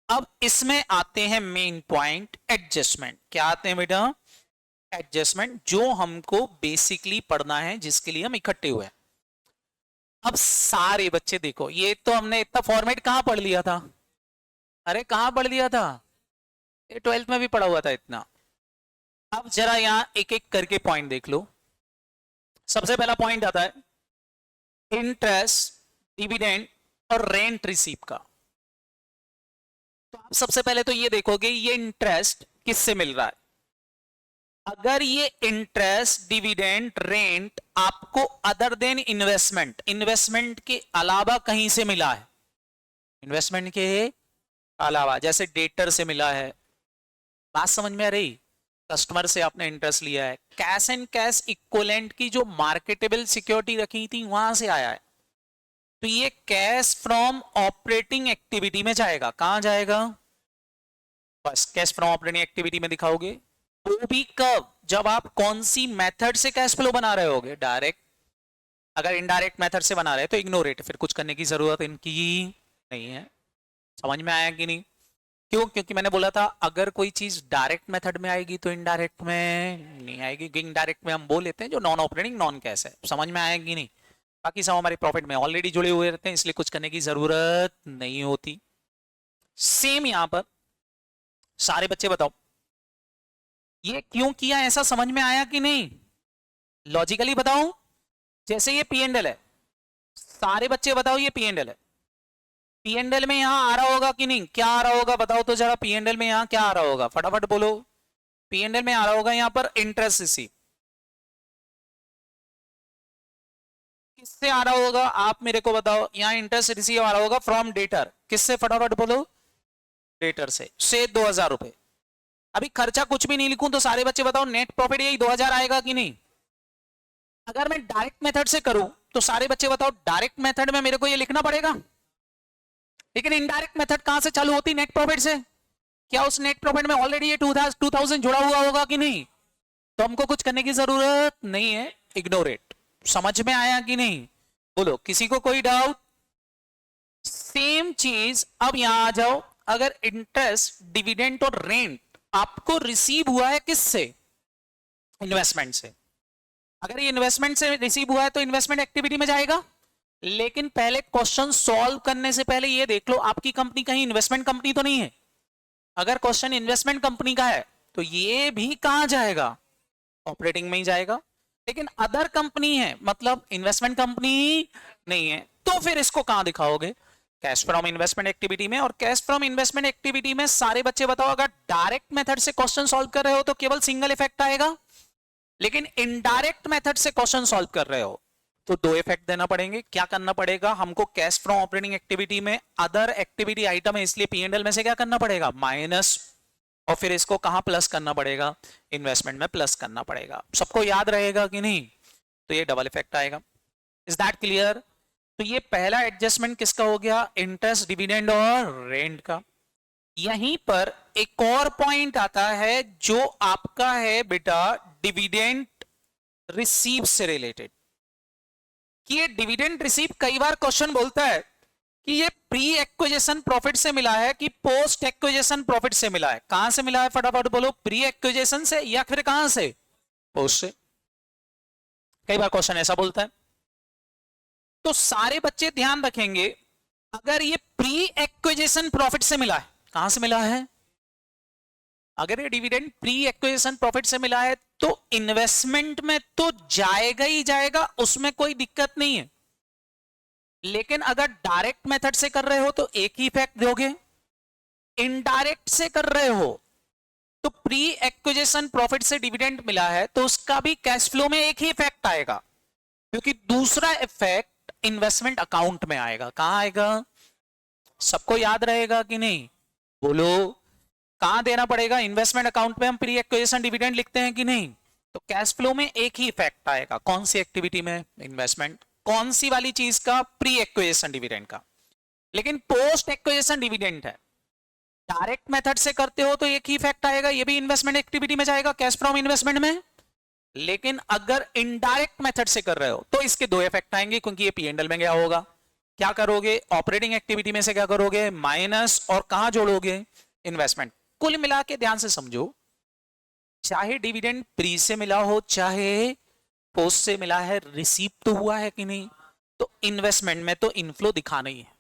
अब इसमें आते हैं मेन पॉइंट एडजस्टमेंट। क्या आते हैं बेटा? एडजस्टमेंट, जो हमको बेसिकली पढ़ना है, जिसके लिए हम इकट्ठे हुए हैं। अब सारे बच्चे देखो, ये तो हमने इतना फॉर्मेट कहां पढ़ लिया था, अरे कहां पढ़ लिया था, ये 12th में भी पढ़ा हुआ था इतना। अब जरा यहां एक एक करके पॉइंट देख लो। सबसे पहला पॉइंट आता है इंटरेस्ट, डिविडेंड और रेंट रिसीव का। तो आप सबसे पहले तो ये देखोगे ये इंटरेस्ट किससे मिल रहा है। अगर ये इंटरेस्ट, डिविडेंड, रेंट आपको अदर देन इन्वेस्टमेंट, इन्वेस्टमेंट के अलावा कहीं से मिला है, इन्वेस्टमेंट के अलावा, जैसे डेटर से मिला है, बात समझ में आ रही, कस्टमर से आपने इंटरेस्ट लिया है, कैश एंड कैश इक्विवेलेंट की जो मार्केटेबल सिक्योरिटी रखी थी वहां से आया है, तो ये कैश फ्रॉम ऑपरेटिंग एक्टिविटी में जाएगा। कहां जाएगा? बस कैश फ्रॉम ऑपरेटिंग एक्टिविटी में दिखाओगे। वो भी कब? जब आप कौन सी मेथड से कैश फ्लो बना रहे होगे, डायरेक्ट। अगर इनडायरेक्ट मेथड से बना रहे हैं तो इग्नोर इट, फिर कुछ करने की जरूरत इनकी नहीं है। समझ में आया कि नहीं? क्यों? क्योंकि मैंने बोला था अगर कोई चीज डायरेक्ट मेथड में आएगी तो इनडायरेक्ट में नहीं आएगी। इनडायरेक्ट में हम बोल लेते हैं जो नॉन ऑपरेटिंग नॉन कैश है। समझ में आया कि नहीं? बाकी सब हमारे प्रॉफिट में ऑलरेडी जुड़े हुए रहते हैं, इसलिए कुछ करने की जरूरत नहीं होती। सेम यहां पर सारे बच्चे बताओ ये क्यों किया, ऐसा समझ में आया कि नहीं? लॉजिकली बताओ। जैसे ये पी एंड एल है, सारे बच्चे बताओ ये पी एंड एल है, पी एंड एल में यहां आ रहा होगा कि नहीं? क्या आ रहा होगा बताओ तो जरा, पी एंड एल में यहां क्या आ रहा होगा, फटाफट बोलो। पी एंड एल में आ रहा होगा यहां पर इंटरेस्ट रिसीव, किससे आ रहा होगा आप मेरे को बताओ। यहां इंटरेस्ट रिसीव आ रहा होगा फ्रॉम डेटर, किससे, फटाफट बोलो, डेटर से 2000 रुपए। अभी खर्चा कुछ भी नहीं लिखूं तो सारे बच्चे बताओ नेट प्रॉफिट यही 2000 आएगा कि नहीं? अगर मैं डायरेक्ट मेथड से करूं तो सारे बच्चे बताओ डायरेक्ट मेथड में मेरे को ये लिखना पड़ेगा, लेकिन इनडायरेक्ट मेथड कहां से चालू होती? नेट प्रॉफिट से। क्या उस नेट प्रॉफिट में ऑलरेडी ये 2000 जुड़ा हुआ होगा कि नहीं? तो हमको कुछ करने की जरूरत नहीं है, इग्नोर इट। समझ में आया कि नहीं? बोलो किसी को कोई डाउट? सेम चीज अब यहां आ जाओ। अगर इंटरेस्ट, डिविडेंड और रेंट आपको रिसीव हुआ है किससे? इन्वेस्टमेंट से। अगर ये इन्वेस्टमेंट से रिसीव हुआ है तो इन्वेस्टमेंट एक्टिविटी में जाएगा। लेकिन पहले क्वेश्चन सॉल्व करने से पहले ये देख लो आपकी कंपनी कहीं इन्वेस्टमेंट कंपनी तो नहीं है। अगर क्वेश्चन इन्वेस्टमेंट कंपनी का है तो ये भी कहां जाएगा, ऑपरेटिंग में ही जाएगा। लेकिन अदर कंपनी है मतलब इन्वेस्टमेंट कंपनी नहीं है, तो फिर इसको कहां दिखाओगे, कैश फ्रॉम इन्वेस्टमेंट एक्टिविटी में। और कैश फ्रॉम इन्वेस्टमेंट एक्टिविटी में सारे बच्चे बताओ, अगर डायरेक्ट मेथड से क्वेश्चन सॉल्व कर रहे हो तो केवल सिंगल इफेक्ट आएगा, लेकिन इनडायरेक्ट मेथड से क्वेश्चन सॉल्व कर रहे हो तो दो इफेक्ट देना पड़ेंगे। क्या करना पड़ेगा हमको, कैश फ्रॉम ऑपरेटिंग एक्टिविटी में अदर एक्टिविटी आइटम है इसलिए पीएनएल में से क्या करना पड़ेगा, माइनस, और फिर इसको कहां प्लस करना पड़ेगा, इन्वेस्टमेंट में प्लस करना पड़ेगा। सबको याद रहेगा कि नहीं, तो ये डबल इफेक्ट आएगा। Is that clear. तो ये पहला एडजस्टमेंट किसका हो गया, इंटरेस्ट, डिविडेंड और रेंट का। यहीं पर एक और पॉइंट आता है जो आपका है बेटा डिविडेंड रिसीव से रिलेटेड, कि ये डिविडेंड रिसीव कई बार क्वेश्चन बोलता है कि ये प्री एक्विजिशन प्रॉफिट से मिला है कि पोस्ट एक्विजिशन प्रॉफिट से मिला है। कहां से मिला है फटाफट बोलो, प्री एक्विजिशन से या फिर कहां से, पोस्ट से। कई बार क्वेश्चन ऐसा बोलता है। तो सारे बच्चे ध्यान रखेंगे, अगर ये प्री एक्विजिशन प्रॉफिट से मिला है, कहां से मिला है, अगर ये डिविडेंड प्री एक्विजिशन प्रॉफिट से मिला है तो इन्वेस्टमेंट में तो जाएगा ही जाएगा, उसमें कोई दिक्कत नहीं है। लेकिन अगर डायरेक्ट मेथड से कर रहे हो तो एक ही इफेक्ट दोगे, इनडायरेक्ट से कर रहे हो तो प्री एक्विजिशन प्रॉफिट से डिविडेंड मिला है तो उसका भी कैश फ्लो में एक ही इफेक्ट आएगा, क्योंकि दूसरा इफेक्ट इन्वेस्टमेंट अकाउंट में आएगा। कहां आएगा, सबको याद रहेगा कि नहीं, बोलो कहां देना पड़ेगा, इन्वेस्टमेंट अकाउंट में हम प्री एक्विजिशन डिविडेंड लिखते हैं कि नहीं, तो कैश फ्लो में एक ही इफेक्ट आएगा। कौन सी एक्टिविटी में, इन्वेस्टमेंट। कौन सी वाली चीज का, प्री एक्विजिशन डिविडेंड का। लेकिन पोस्ट एक्विजिशन डिविडेंड है, डायरेक्ट मेथड से करते हो तो एक ही इफेक्ट आएगा, ये भी इन्वेस्टमेंट एक्टिविटी में जाएगा, कैश फ्रॉम इन्वेस्टमेंट में। लेकिन अगर इनडायरेक्ट मेथड से कर रहे हो तो इसके दो इफेक्ट आएंगे, क्योंकि ये पीएनएल में गया होगा। क्या करोगे, ऑपरेटिंग एक्टिविटी में से क्या करोगे, माइनस, और कहां जोड़ोगे, इन्वेस्टमेंट। कुल मिला के ध्यान से समझो, चाहे डिविडेंड प्री से मिला हो चाहे पोस्ट से मिला है, रिसीव तो हुआ है कि नहीं, तो इन्वेस्टमेंट में तो इनफ्लो दिखाना ही है।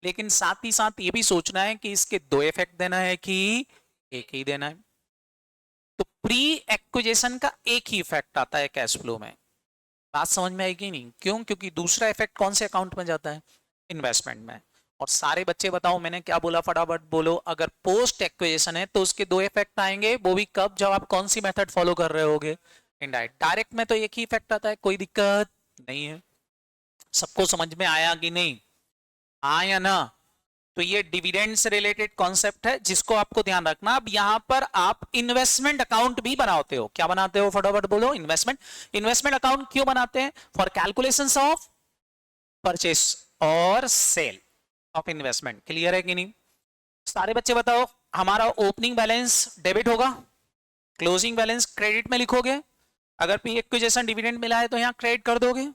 लेकिन साथ ही साथ ये भी सोचना है कि इसके दो इफेक्ट देना है कि एक ही देना है। तो प्री एक्विजिशन का एक ही इफेक्ट आता है कैश फ्लो में। बात समझ में आएगी नहीं, क्यों, क्योंकि दूसरा इफेक्ट कौन से अकाउंट में जाता है, इन्वेस्टमेंट में। और सारे बच्चे बताओ मैंने क्या बोला, फटाफट बोलो। अगर पोस्ट एक्विजिशन है तो उसके दो इफेक्ट आएंगे, वो भी कब, जब आप कौन सी मेथड फॉलो कर रहे होगे, इनडायरेक्ट। डायरेक्ट में तो एक ही इफेक्ट आता है, कोई दिक्कत नहीं है। सबको समझ में आया कि नहीं, आया ना। तो ये डिविडेंड से रिलेटेड कॉन्सेप्ट है जिसको आपको ध्यान रखना। अब यहां पर आप इन्वेस्टमेंट अकाउंट भी बनाते हो, क्या बनाते हो फटाफट बोलो, इन्वेस्टमेंट। इन्वेस्टमेंट अकाउंट क्यों बनाते हैं, फॉर कैलकुलेशंस ऑफ परचेस और सेल ऑफ इन्वेस्टमेंट। क्लियर है कि नहीं, सारे बच्चे बताओ। हमारा ओपनिंग बैलेंस डेबिट होगा, क्लोजिंग बैलेंस क्रेडिट में लिखोगे। अगर पी एक्विजिशन डिविडेंड मिला है तो यहां क्रेडिट कर दोगे।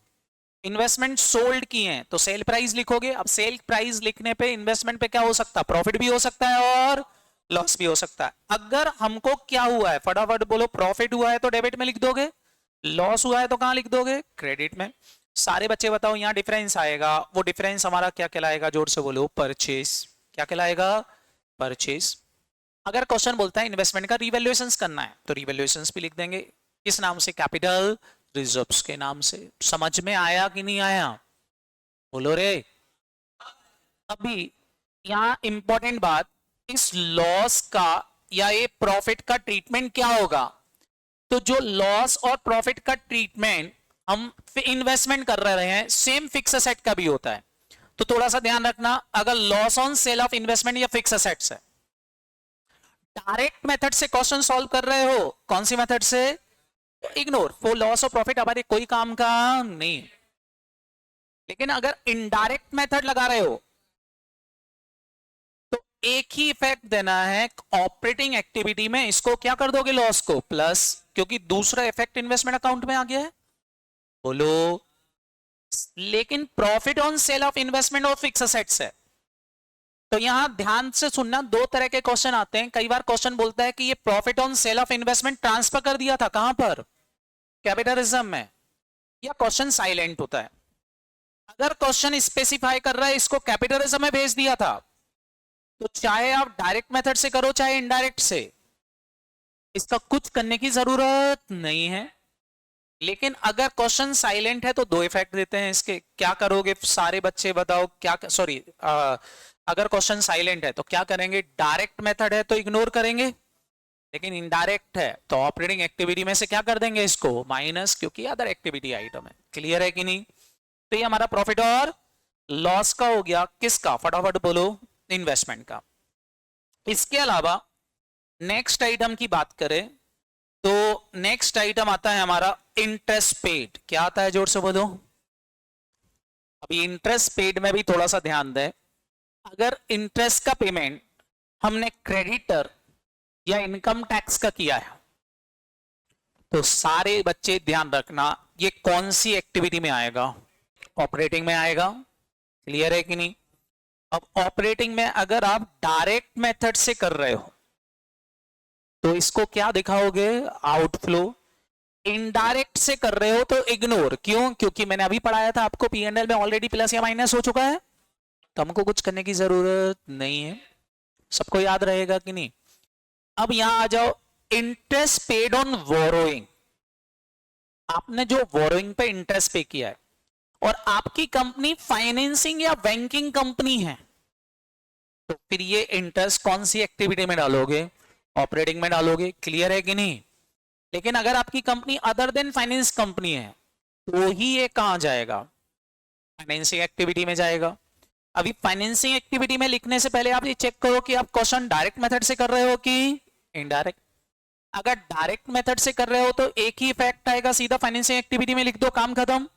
इन्वेस्टमेंट सोल्ड किए हैं तो सेल प्राइस लिखोगे। अब सेल प्राइस लिखने पे इन्वेस्टमेंट पे क्या हो सकता है, प्रॉफिट भी हो सकता है और लॉस भी हो सकता है। अगर हमको क्या हुआ है फटाफट बोलो, प्रॉफिट हुआ है तो डेबिट में लिख दोगे, लॉस हुआ है तो कहां लिख दोगे, क्रेडिट में। सारे बच्चे बताओ, यहां डिफरेंस आएगा, वो डिफरेंस हमारा क्या कहलाएगा, जोर से बोलो, परचेस। क्या कहलाएगा, परचेस। अगर क्वेश्चन बोलता है इन्वेस्टमेंट का रिवैल्यूएशन करना है तो रिवैल्यूएशन भी लिख देंगे, किस नाम से, कैपिटल रिजर्व्स के नाम से। समझ में आया कि नहीं आया, बोलो रे। अभी यहां इंपॉर्टेंट बात, इस लॉस का या ये प्रॉफिट का ट्रीटमेंट क्या होगा। तो जो लॉस और प्रॉफिट का ट्रीटमेंट हम इन्वेस्टमेंट कर रहे हैं, सेम फिक्स असेट का भी होता है। तो थोड़ा सा ध्यान रखना, अगर loss on sale of investment या फिक्स असेट्स है, डायरेक्ट मेथड से क्वेश्चन सॉल्व कर रहे हो, कौन सी मेथड से, इग्नोर, वो लॉस और प्रॉफिट हमारे कोई काम का नहीं। लेकिन अगर इनडायरेक्ट मेथड लगा रहे हो तो एक ही इफेक्ट देना है ऑपरेटिंग एक्टिविटी में, इसको क्या कर दोगे, लॉस को प्लस, क्योंकि दूसरा इफेक्ट इन्वेस्टमेंट अकाउंट में आ गया है, बोलो। लेकिन profit on sale of investment और फिक्स असेट्स है। तो यहां ध्यान से सुनना, दो तरह के क्वेश्चन आते हैं। कई बार क्वेश्चन बोलता है कि ये profit on sale of investment transfer कर दिया था, कहां पर, कैपिटल रिजर्व में, या क्वेश्चन साइलेंट होता है। अगर क्वेश्चन स्पेसिफाई कर रहा है इसको कैपिटलिज्म में भेज दिया था, तो चाहे आप डायरेक्ट मेथड से करो चाहे इनडायरेक्ट से, इसका कुछ करने की जरूरत नहीं है। लेकिन अगर क्वेश्चन साइलेंट है तो दो इफेक्ट देते हैं इसके। क्या करोगे सारे बच्चे बताओ, क्या सॉरी, अगर क्वेश्चन साइलेंट है तो क्या करेंगे? डायरेक्ट मेथड है तो इग्नोर करेंगे, लेकिन इनडायरेक्ट है तो ऑपरेटिंग एक्टिविटी में से क्या कर देंगे? इसको माइनस, क्योंकि अदर एक्टिविटी आइटम है। क्लियर है कि नहीं? तो ये हमारा प्रॉफिट और लॉस का हो गया। किसका? फटाफट बोलो। इन्वेस्टमेंट का। इसके अलावा नेक्स्ट आइटम की बात करें तो नेक्स्ट आइटम आता है हमारा इंटरेस्ट पेड। क्या आता है? जोर से बोलो। अभी इंटरेस्ट पेड में भी थोड़ा सा ध्यान दें। अगर इंटरेस्ट का पेमेंट हमने क्रेडिटर या इनकम टैक्स का किया है तो सारे बच्चे ध्यान रखना, ये कौन सी एक्टिविटी में आएगा? ऑपरेटिंग में आएगा। क्लियर है कि नहीं? अब ऑपरेटिंग में अगर आप डायरेक्ट मेथड से कर रहे हो तो इसको क्या दिखाओगे? आउटफ्लो। इनडायरेक्ट से कर रहे हो तो इग्नोर। क्यों? क्योंकि मैंने अभी पढ़ाया था आपको पीएनएल में ऑलरेडी प्लस या माइनस हो चुका है, तो हमको कुछ करने की जरूरत नहीं है। सबको याद रहेगा कि नहीं? अब यहां आ जाओ, इंटरेस्ट पेड ऑन बोरोइंग। आपने जो बोरोइंग पे इंटरेस्ट पे किया है और आपकी कंपनी फाइनेंसिंग या बैंकिंग कंपनी है, तो फिर ये इंटरेस्ट कौन सी एक्टिविटी में डालोगे? ऑपरेटिंग में डालोगे। क्लियर है कि नहीं? लेकिन अगर आपकी company other than finance company है तो ही ये कहां जाएगा? फाइनेंसिंग एक्टिविटी में जाएगा। अभी फाइनेंसिंग एक्टिविटी में लिखने से पहले आप ये चेक करो कि आप क्वेश्चन डायरेक्ट मेथड से कर रहे हो कि इनडायरेक्ट। अगर डायरेक्ट मेथड से कर रहे हो तो एक ही इफेक्ट आएगा, सीधा फाइनेंसिंग एक्टिविटी में लिख दो, काम खत्म।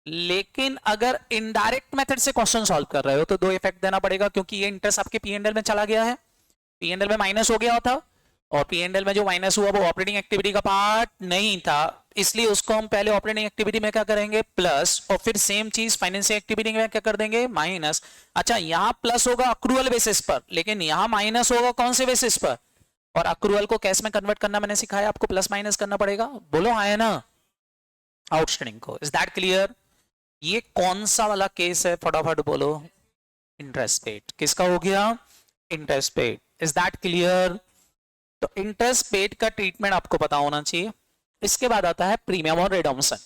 लेकिन अगर इनडायरेक्ट मेथड से क्वेश्चन सॉल्व कर रहे हो तो दो इफेक्ट देना पड़ेगा, क्योंकि ये इंटरेस्ट आपके पीएनएल में चला गया है, पीएनएल में माइनस हो गया था, और पीएनएल में जो माइनस हुआ वो ऑपरेटिंग एक्टिविटी का पार्ट नहीं था, इसलिए उसको हम पहले ऑपरेटिंग एक्टिविटी में क्या करेंगे? प्लस, और फिर सेम चीज फाइनेंसिंग एक्टिविटी में क्या कर देंगे? माइनस। अच्छा, यहां प्लस होगा अक्रूवल बेसिस पर, लेकिन यहां माइनस होगा कौन से बेसिस पर? और अक्रूवल को कैश में कन्वर्ट करना मैंने सिखाया आपको, प्लस माइनस करना पड़ेगा। बोलो हाँ है ना? आउटस्टैंडिंग को। Is that clear? ये कौन सा वाला केस है? फटाफट बोलो। Interest paid. किसका हो गया? Interest paid. Is that clear? तो इंटरेस्ट पेड का ट्रीटमेंट आपको पता होना चाहिए। इसके बाद आता है प्रीमियम और रिडम्पशन।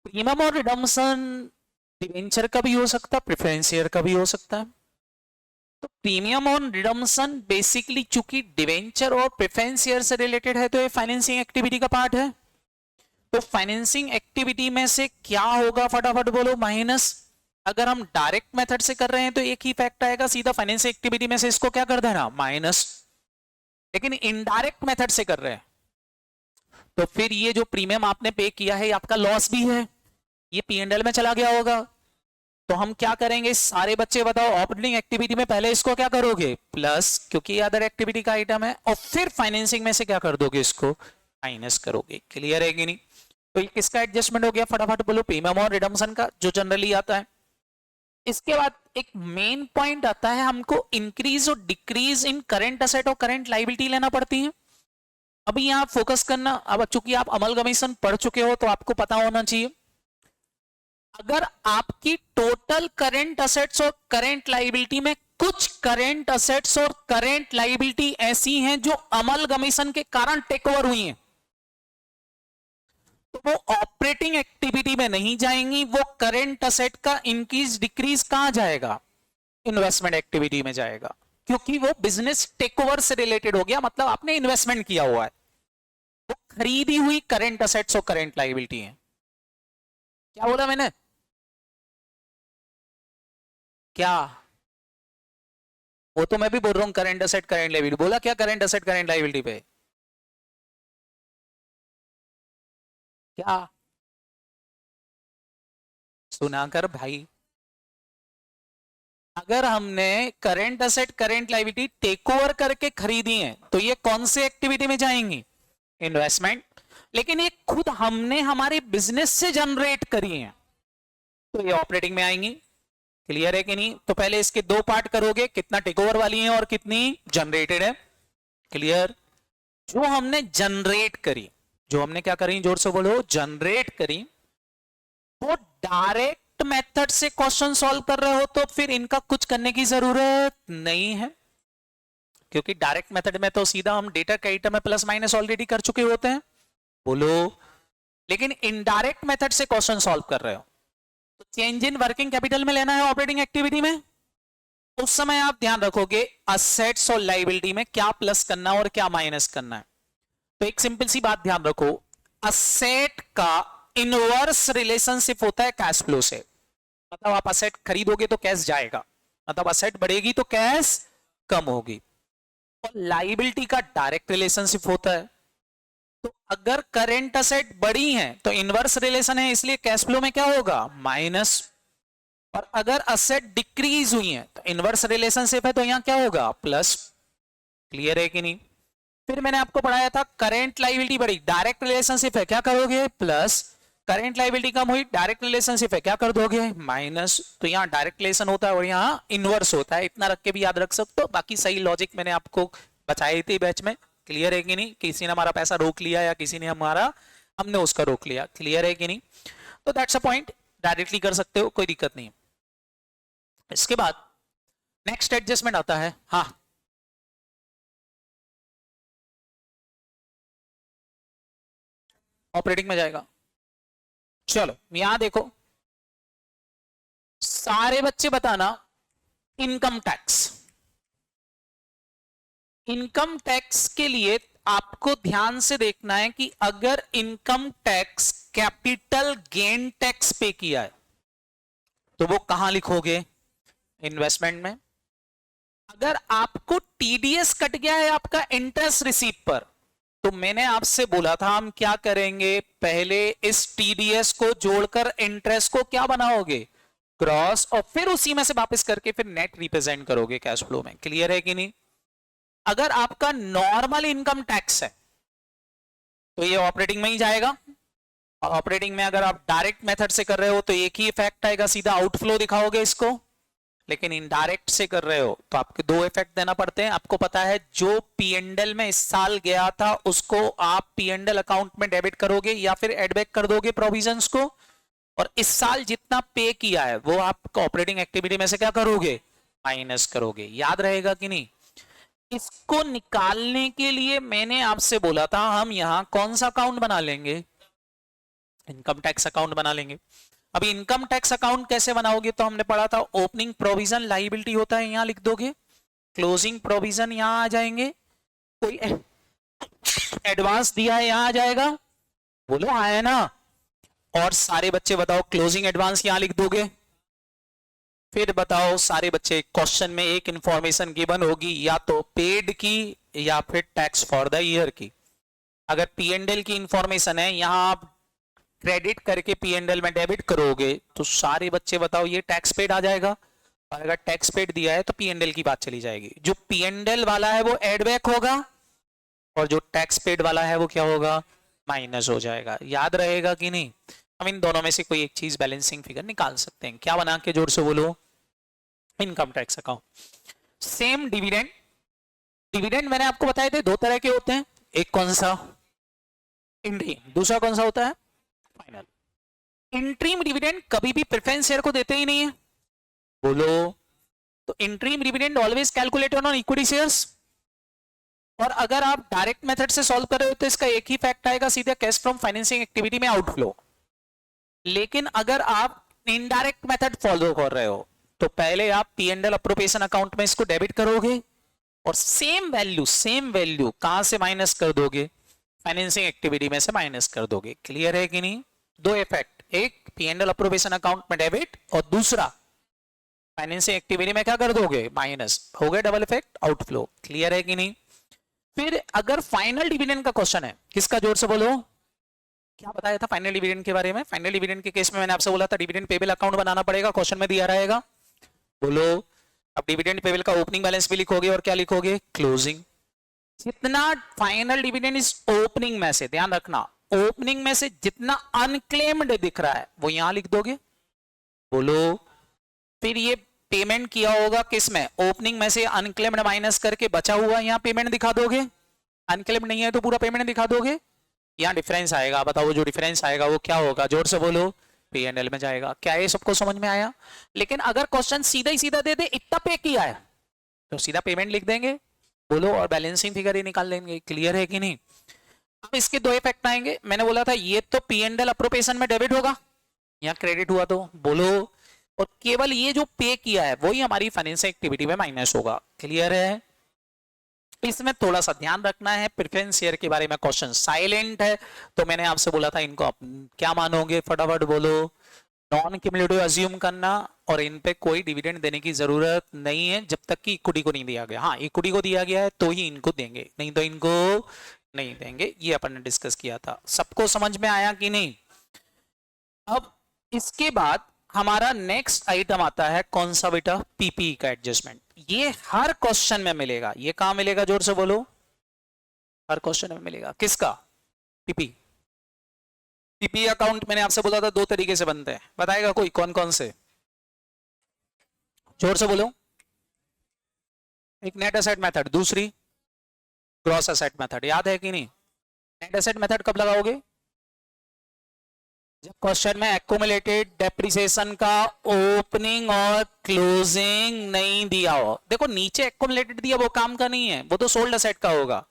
प्रीमियम और रिडम्पशन डिवेंचर का भी हो सकता है, प्रेफरेंस शेयर का भी हो सकता है। तो प्रीमियम और रिडम्पशन बेसिकली चूंकि डिवेंचर और प्रेफरेंस शेयर से रिलेटेड है तो ये फाइनेंसिंग एक्टिविटी का पार्ट है। तो फाइनेंसिंग एक्टिविटी में से क्या होगा? फटाफट बोलो। माइनस। अगर हम डायरेक्ट मेथड से कर रहे हैं तो एक ही फैक्ट आएगा, सीधा फाइनेंसिंग एक्टिविटी में से इसको क्या कर देना? माइनस। लेकिन इनडायरेक्ट मेथड से कर रहे हैं तो फिर ये जो प्रीमियम आपने पे किया है ये आपका लॉस भी है, ये पीएनएल में चला गया होगा। तो हम क्या करेंगे? सारे बच्चे बताओ, ऑपरेटिंग एक्टिविटी में पहले इसको क्या करोगे? प्लस, क्योंकि ये अदर एक्टिविटी का आइटम है, और फिर फाइनेंसिंग में से क्या कर दोगे? इसको माइनस करोगे। क्लियर है कि नहीं? तो ये किसका एडजस्टमेंट हो गया? फटाफट बोलो। प्रीमियम और रिडम्पशन का, जो जनरली आता है। इसके बाद एक मेन पॉइंट आता है, हमको इंक्रीज और डिक्रीज इन करंट असेट और करंट लायबिलिटी लेना पड़ती है। अभी यहां फोकस करना, अब चूंकि आप अमलगमीशन पढ़ चुके हो तो आपको पता होना चाहिए, अगर आपकी टोटल करंट असेट्स और करंट लायबिलिटी में कुछ करंट असेट्स और करंट लायबिलिटी ऐसी हैं जो अमलगमीशन के कारण टेक ओवर हुई हैं, तो वो ऑपरेटिंग एक्टिविटी में नहीं जाएंगी, वो करंट असेट का इंक्रीज डिक्रीज कहां जाएगा? इन्वेस्टमेंट एक्टिविटी में जाएगा, क्योंकि वो बिजनेस टेक ओवर से रिलेटेड हो गया, मतलब आपने इन्वेस्टमेंट किया हुआ है, वो खरीदी हुई करंट असेट्स और करंट लायबिलिटी है। क्या बोला मैंने? क्या? वो तो मैं भी बोल रहा हूं, करंट असेट करंट लायबिलिटी। बोला क्या? करंट असेट करंट लायबिलिटी पे क्या? सुना कर भाई, अगर हमने current asset current liability take over करके खरीदी है तो ये कौन से एक्टिविटी में जाएंगी? इन्वेस्टमेंट। लेकिन ये खुद हमने हमारे बिजनेस से जनरेट करी है तो ये ऑपरेटिंग में आएंगी। क्लियर है कि नहीं? तो पहले इसके दो पार्ट करोगे, कितना टेक ओवर वाली है और कितनी जनरेटेड है। क्लियर? जो हमने जनरेट करी, जो हमने क्या करी? जोर से बोलो। जनरेट करी, वो डायरेक्ट डायरेक्ट मेथड से क्वेश्चन सॉल्व कर रहे हो तो फिर इनका कुछ करने की जरूरत नहीं है, क्योंकि डायरेक्ट मेथड में तो सीधा हम डेटा क्रेडिटर में प्लस माइनस ऑलरेडी कर चुके होते हैं। बोलो। लेकिन इनडायरेक्ट मेथड से क्वेश्चन सॉल्व कर रहे हो तो चेंज इन वर्किंग कैपिटल में लेना है ऑपरेटिंग एक्टिविटी में, उस समय आप ध्यान रखोगे असेट्स और लायबिलिटी में क्या प्लस करना है और क्या माइनस करना है। तो एक सिंपल सी बात ध्यान रखो, असेट का इनवर्स रिलेशनशिप होता है कैश फ्लो से। मतलब आप असेट खरीदोगे तो कैश जाएगा, मतलब असेट बढ़ेगी तो कैश कम होगी। और लायबिलिटी का डायरेक्ट रिलेशनशिप होता है, तो अगर करंट असेट बढ़ी है तो इनवर्स रिलेशन है, इसलिए कैश फ्लो में क्या होगा माइनस। और अगर असेट डिक्रीज हुई है तो इनवर्स रिलेशनशिप है, तो यहां क्या होगा प्लस। क्लियर है कि नहीं। फिर मैंने आपको पढ़ाया था करंट लायबिलिटी बढ़ी, डायरेक्ट रिलेशनशिप है, क्या करोगे प्लस। करंट लायबिलिटी कम हुई, डायरेक्ट रिलेशनशिप है, क्या कर दोगे माइनस। तो यहां डायरेक्ट रिलेशन होता है और यहां इनवर्स होता है, इतना रख के भी याद रख सकते हो। बाकी सही लॉजिक मैंने आपको बताई थी बैच में। क्लियर है कि नहीं। किसी ने हमारा पैसा रोक लिया या किसी ने हमने उसका रोक लिया। क्लियर है कि नहीं। तो दैट्स अ पॉइंट, डायरेक्टली कर सकते हो, कोई दिक्कत नहीं। इसके बाद नेक्स्ट एडजस्टमेंट आता है, हाँ ऑपरेटिंग में जाएगा। चलो यहां देखो, सारे बच्चे बताना इनकम टैक्स। इनकम टैक्स के लिए आपको ध्यान से देखना है कि अगर income tax capital gain tax पे किया है तो वो कहां लिखोगे, इन्वेस्टमेंट में। अगर आपको टीडीएस कट गया है आपका इंटरेस्ट रिसीव पर, तो मैंने आपसे बोला था हम क्या करेंगे, पहले इस टीडीएस को जोड़कर इंटरेस्ट को क्या बनाओगे क्रॉस, और फिर उसी में से वापस करके फिर नेट रिप्रेजेंट करोगे कैश फ्लो में। क्लियर है कि नहीं। अगर आपका नॉर्मल इनकम टैक्स है तो ये ऑपरेटिंग में ही जाएगा, और ऑपरेटिंग में अगर आप डायरेक्ट मेथड से कर रहे हो तो एक ही इफेक्ट आएगा, सीधा आउटफ्लो दिखाओगे इसको। लेकिन इनडायरेक्ट से कर रहे हो तो आपके दो इफेक्ट देना पड़ते हैं। आपको पता है जो पीएनएल में इस साल गया था उसको आप पीएनएल अकाउंट में डेबिट करोगे या फिर एड बैक कर दोगे प्रोविजंस को, और इस साल जितना पे किया है वो आप ऑपरेटिंग एक्टिविटी में से क्या करोगे माइनस करोगे। याद रहेगा कि नहीं। इसको निकालने के लिए मैंने आपसे बोला था हम यहां कौन सा अकाउंट बना लेंगे, इनकम टैक्स अकाउंट बना लेंगे। अभी इनकम टैक्स अकाउंट कैसे बनाओगे, तो हमने पढ़ा था ओपनिंग प्रोविजन लायबिलिटी होता है, यहां लिख दोगे। क्लोजिंग प्रोविजन यहां आ जाएंगे, कोई एडवांस दिया है यहां आ जाएगा, बोलो आया ना। और सारे बच्चे बताओ क्लोजिंग एडवांस यहां लिख दोगे। फिर बताओ सारे बच्चे, क्वेश्चन में एक इंफॉर्मेशन गिवन होगी या तो पेड की या फिर टैक्स फॉर द ईयर की। अगर पीएनएल की इंफॉर्मेशन है यहां आप क्रेडिट करके पीएनएल में डेबिट करोगे तो सारे बच्चे बताओ ये टैक्स पेड आ जाएगा, और अगर टैक्स पेड दिया है तो पीएनएल की बात चली जाएगी। जो पीएनएल वाला है वो एड बैक होगा और जो टैक्स पेड वाला है वो क्या होगा माइनस हो जाएगा। याद रहेगा कि नहीं। हम इन दोनों में से कोई एक चीज बैलेंसिंग फिगर निकाल सकते हैं। क्या बना के जोर से बोलो, income tax account. Same dividend, dividend मैंने आपको बताए थे दो तरह के होते हैं, एक कौन सा इंट्रीम, दूसरा कौन सा होता है फाइनल। इंट्रीम डिविडेंड कभी भी प्रेफरेंस शेयर को देते ही नहीं है, बोलो। तो interim dividend always calculated on equity shares. और अगर आप डायरेक्ट मेथड से सॉल्व कर रहे हो तो इसका एक ही फैक्ट आएगा, सीधे कैश फ्रॉम फाइनेंसिंग एक्टिविटी में आउटफ्लो। लेकिन अगर आप इनडायरेक्ट मेथड फॉलो कर रहे हो तो पहले आप पीएनएल अप्रोप्रिएशन अकाउंट में इसको डेबिट करोगे और सेम वैल्यू कहां से माइनस कर दोगे, फाइनेंसिंग एक्टिविटी में से माइनस कर दोगे। क्लियर है कि नहीं। दो इफेक्ट, एक पीएनएल अप्रोप्रिएशन अकाउंट में डेबिट और दूसरा फाइनेंसिंग एक्टिविटी में क्या कर दोगे माइनस, हो गया डबल इफेक्ट आउटफ्लो। क्लियर है कि नहीं। फिर अगर फाइनल डिविडेंड का क्वेश्चन है, किसका जोर से बोलो, क्या बताया था फाइनल डिविडेंड के बारे में। फाइनल डिविडेंड के केस में मैंने आपसे बोला था डिविडेंड पेबल अकाउंट बनाना पड़ेगा, क्वेश्चन में दिया रहेगा, बोलो। अब डिविडेंड पेबल का ओपनिंग बैलेंस भी लिखोगे और क्या लिखोगे क्लोजिंग। जितना फाइनल डिविडेंड इस ओपनिंग में से, ध्यान रखना ओपनिंग में से जितना अनक्लेम्ड दिख रहा है वो यहां लिख दोगे, बोलो। फिर ये पेमेंट किया होगा किस में, ओपनिंग में से अनक्लेम्ड माइनस करके बचा हुआ यहां पेमेंट दिखा दोगे। अनक्लेम्ड नहीं है तो पूरा पेमेंट दिखा दोगे। यहां डिफरेंस आएगा, बताओ जो डिफरेंस आएगा वो क्या होगा, जोर से बोलो P&L में जाएगा। क्या ये सबको समझ में आया? लेकिन अगर क्वेश्चन सीधा ही सीधा दे दे इतना पे किया है तो सीधा पेमेंट लिख देंगे, बोलो, और बैलेंसिंग फिगर ही निकाल लेंगे। क्लियर है कि नहीं? अब इसके दो इफेक्ट आएंगे। मैंने बोला था ये तो P&L अप्रोप्रिएशन में डेबिट होगा या क्रेडिट हुआ, तो बोलो, और केवल ये जो पे किया है वही हमारी फाइनेंशियल एक्टिविटी में माइनस होगा। क्लियर है? इसमें थोड़ा सा ध्यान रखना है। प्रेफरेंस शेयर के बारे में क्वेश्चन साइलेंट है, तो मैंने आपसे बोला था इनको आप क्या मानोगे, फटाफट बोलो। नॉन क्यूमुलेटिव अज्यूम करना, और इन पे कोई डिविडेंड देने की जरूरत नहीं है जब तक कि इक्विटी को नहीं दिया गया। हाँ, इक्विटी को दिया गया है तो ही इनको देंगे, नहीं तो इनको नहीं देंगे। ये अपन ने डिस्कस किया था। सबको समझ में आया कि नहीं? अब इसके बाद हमारा नेक्स्ट आइटम आता है कौन सा बेटा? पीपी का एडजस्टमेंट। ये हर क्वेश्चन में मिलेगा। ये कहां मिलेगा? जोर से बोलो। हर क्वेश्चन में मिलेगा। किसका? पीपी। पीपी अकाउंट मैंने आपसे बोला था दो तरीके से बनते हैं, बताएगा कोई? कौन कौन से? जोर से बोलो। एक नेट एसेट मेथड, दूसरी ग्रॉस एसेट मेथड। याद है कि नहीं? नेट एसेट मेथड कब लगाओगे? जब क्वेश्चन में एक्यूमुलेटेड डेप्रिसिएशन का ओपनिंग और क्लोजिंग नहीं दिया हो। देखो नीचे एक्यूमुलेटेड दिया वो काम का नहीं है, वो तो सोल्ड असेट का होगा।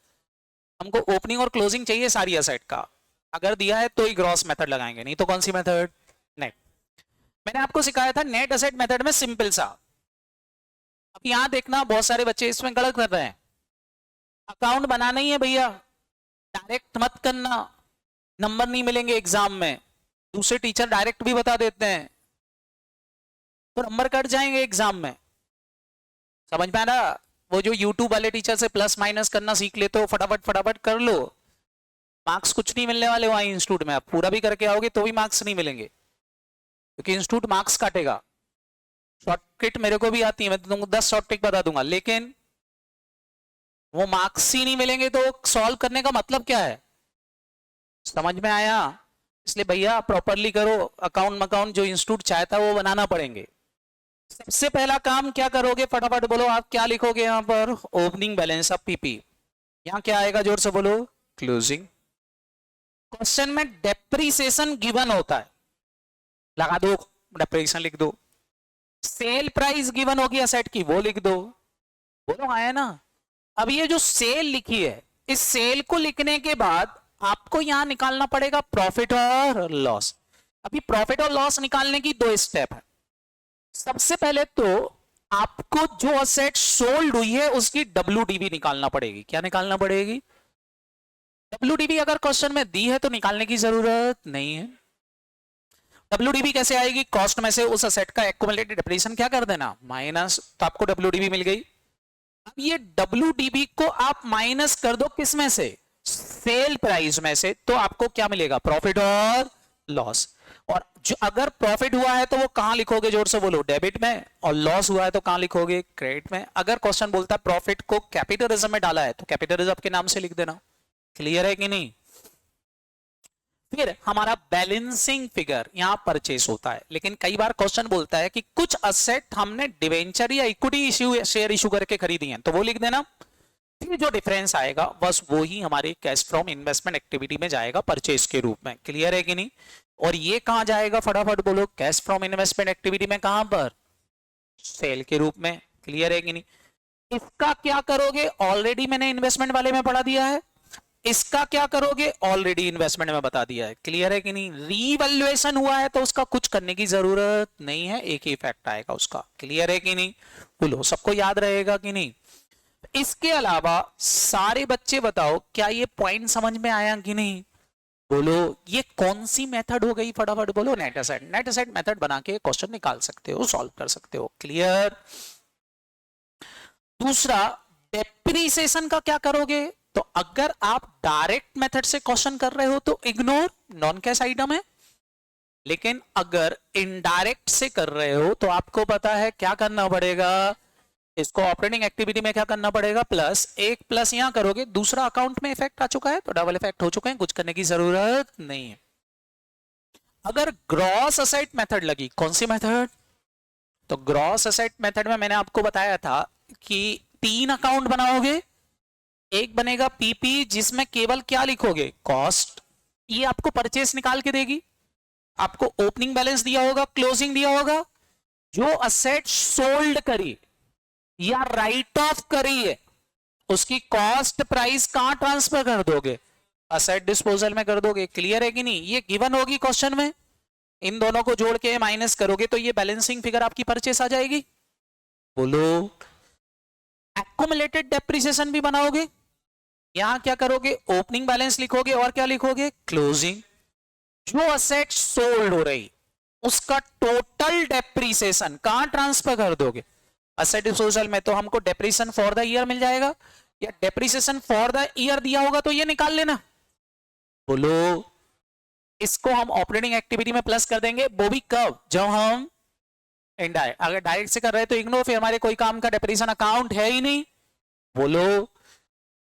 हमको ओपनिंग और क्लोजिंग चाहिए सारी असेट का। अगर दिया है तो ही ग्रॉस मेथड लगाएंगे, नहीं तो कौन सी मेथड? नेट। मैंने आपको सिखाया था नेट एसेट मेथड में सिंपल सा। अब यहां देखना, बहुत सारे बच्चे इसमें गलत कर रहे हैं। अकाउंट बनाना ही है भैया, डायरेक्ट मत करना, नंबर नहीं मिलेंगे एग्जाम में। दूसरे टीचर डायरेक्ट भी बता देते हैं तो नंबर कट जाएंगे एग्जाम में। समझ में आ रहा? वो जो YouTube वाले टीचर से प्लस माइनस करना सीख लेते हो, फटाफट फटाफट कर लो, मार्क्स कुछ नहीं मिलने वाले वहां इंस्टीट्यूट में। आप पूरा भी करके आओगे तो भी मार्क्स नहीं मिलेंगे, क्योंकि इंस्टीट्यूट मार्क्स काटेगा। शॉर्टकट मेरे को भी आती है, मैं तुमको 10 शॉर्टकट बता दूंगा, लेकिन वो मार्क्स ही नहीं मिलेंगे तो सॉल्व करने का मतलब क्या है? समझ में आया? इसलिए भैया प्रॉपरली करो। अकाउंट मकाउंट जो इंस्टीट्यूट चाहता है वो बनाना पड़ेंगे। सबसे पहला काम क्या करोगे? फटाफट बोलो। आप क्या लिखोगे यहां पर? Opening balance of PP. यहां क्या आएगा? जोर से बोलो। क्लोजिंग। क्वेश्चन में डेप्रिसिएशन गिवन होता है, लगा दो, डेप्रिसिएशन लिख दो। सेल प्राइस गिवन होगी असेट की, वो लिख दो। बोलो आया ना? अब ये जो सेल लिखी है, इस सेल को लिखने के बाद आपको यहां निकालना पड़ेगा प्रॉफिट और लॉस। अभी प्रॉफिट और लॉस निकालने की दो स्टेप है। सबसे पहले तो आपको जो असेट सोल्ड हुई है उसकी WDV निकालना पड़ेगी। क्या निकालना पड़ेगी? WDV अगर क्वेश्चन में दी है तो निकालने की जरूरत नहीं है। WDV कैसे आएगी? कॉस्ट में से उस असेट का एक्यूमुलेटेड डेप्रिसिएशन क्या कर देना, माइनस, तो आपको WDV मिल गई। अब ये WDV को आप माइनस कर दो किस में से? सेल प्राइस में से, तो आपको क्या मिलेगा? प्रॉफिट और लॉस। और जो अगर प्रॉफिट हुआ है तो वो कहां लिखोगे? जोर से बोलो। डेबिट में। और लॉस हुआ है तो कहां लिखोगे? क्रेडिट में। अगर क्वेश्चन बोलता है प्रॉफिट को कैपिटल रिजर्व में डाला है तो कैपिटल रिजर्व के नाम से लिख देना। क्लियर है कि नहीं? फिर हमारा बैलेंसिंग फिगर यहां परचेस होता है, लेकिन कई बार क्वेश्चन बोलता है कि कुछ असेट हमने डिवेंचर या इक्विटी इश्यू, शेयर इश्यू करके खरीदी हैं, तो वो लिख देना। फिर जो डिफरेंस आएगा बस वो ही हमारे कैश फ्रॉम इन्वेस्टमेंट एक्टिविटी में जाएगा परचेस के रूप में। क्लियर है कि नहीं? और ये कहां जाएगा? फटाफट बोलो। कैश फ्रॉम इन्वेस्टमेंट एक्टिविटी में कहां पर? सेल के रूप में। क्लियर है कि नहीं? इसका क्या करोगे? ऑलरेडी मैंने इन्वेस्टमेंट वाले में पढ़ा दिया है। इसका क्या करोगे? ऑलरेडी इन्वेस्टमेंट में बता दिया है। क्लियर है कि नहीं? रीवैल्यूएशन हुआ है तो उसका कुछ करने की जरूरत नहीं है, एक ही इफेक्ट आएगा उसका। क्लियर है कि नहीं? बोलो, सबको याद रहेगा कि नहीं? इसके अलावा सारे बच्चे बताओ, क्या ये पॉइंट समझ में आया कि नहीं? बोलो, ये कौन सी मेथड हो गई? फटाफट बोलो। Net asset. Net asset method बना के क्वेश्चन निकाल सकते हो, सॉल्व कर सकते हो। क्लियर? दूसरा, डेप्रिसिएशन का क्या करोगे? तो अगर आप डायरेक्ट मेथड से क्वेश्चन कर रहे हो तो इग्नोर, नॉन कैश आइटम है। लेकिन अगर इनडायरेक्ट से कर रहे हो तो आपको पता है क्या करना पड़ेगा? इसको ऑपरेटिंग एक्टिविटी में क्या करना पड़ेगा? प्लस। एक प्लस यहां करोगे, दूसरा अकाउंट में इफेक्ट आ चुका है तो डबल इफेक्ट हो चुके हैं, कुछ करने की जरूरत नहीं है। अगर ग्रॉस असेट मेथड लगी, कौन सी मेथड? तो ग्रॉस असेट मेथड में मैंने आपको बताया था कि 3 अकाउंट बनाओगे। एक बनेगा पीपी जिसमें केवल क्या लिखोगे? कॉस्ट। ये आपको परचेस निकाल के देगी। आपको ओपनिंग बैलेंस दिया होगा, क्लोजिंग दिया होगा, जो असेट सोल्ड करी या राइट ऑफ करी है उसकी कॉस्ट प्राइस कहां ट्रांसफर कर दोगे? असेट डिस्पोजल में कर दोगे। क्लियर है कि नहीं? ये गिवन होगी क्वेश्चन में, इन दोनों को जोड़ के माइनस करोगे तो ये बैलेंसिंग फिगर आपकी परचेस आ जाएगी। बोलो। एक्युमुलेटेड डेप्रिसिएशन भी बनाओगे, यहां क्या करोगे? ओपनिंग बैलेंस लिखोगे और क्या लिखोगे? क्लोजिंग। जो असेट सोल्ड हो रही उसका टोटल डेप्रिसिएशन कहां ट्रांसफर कर दोगे? असेट डिस्पोजल में तो हमको डेप्रिसिएशन फॉर द ईयर मिल जाएगा, या डेप्रिसिएशन फॉर द ईयर दिया होगा तो ये निकाल लेना। बोलो। इसको हम ऑपरेटिंग एक्टिविटी में प्लस कर देंगे, वो भी कब? जब हम इनडायरेक्ट, अगर डायरेक्ट से कर रहे हैं तो इग्नोर, फिर हमारे कोई काम का डेप्रिसिएशन अकाउंट है ही नहीं। बोलो।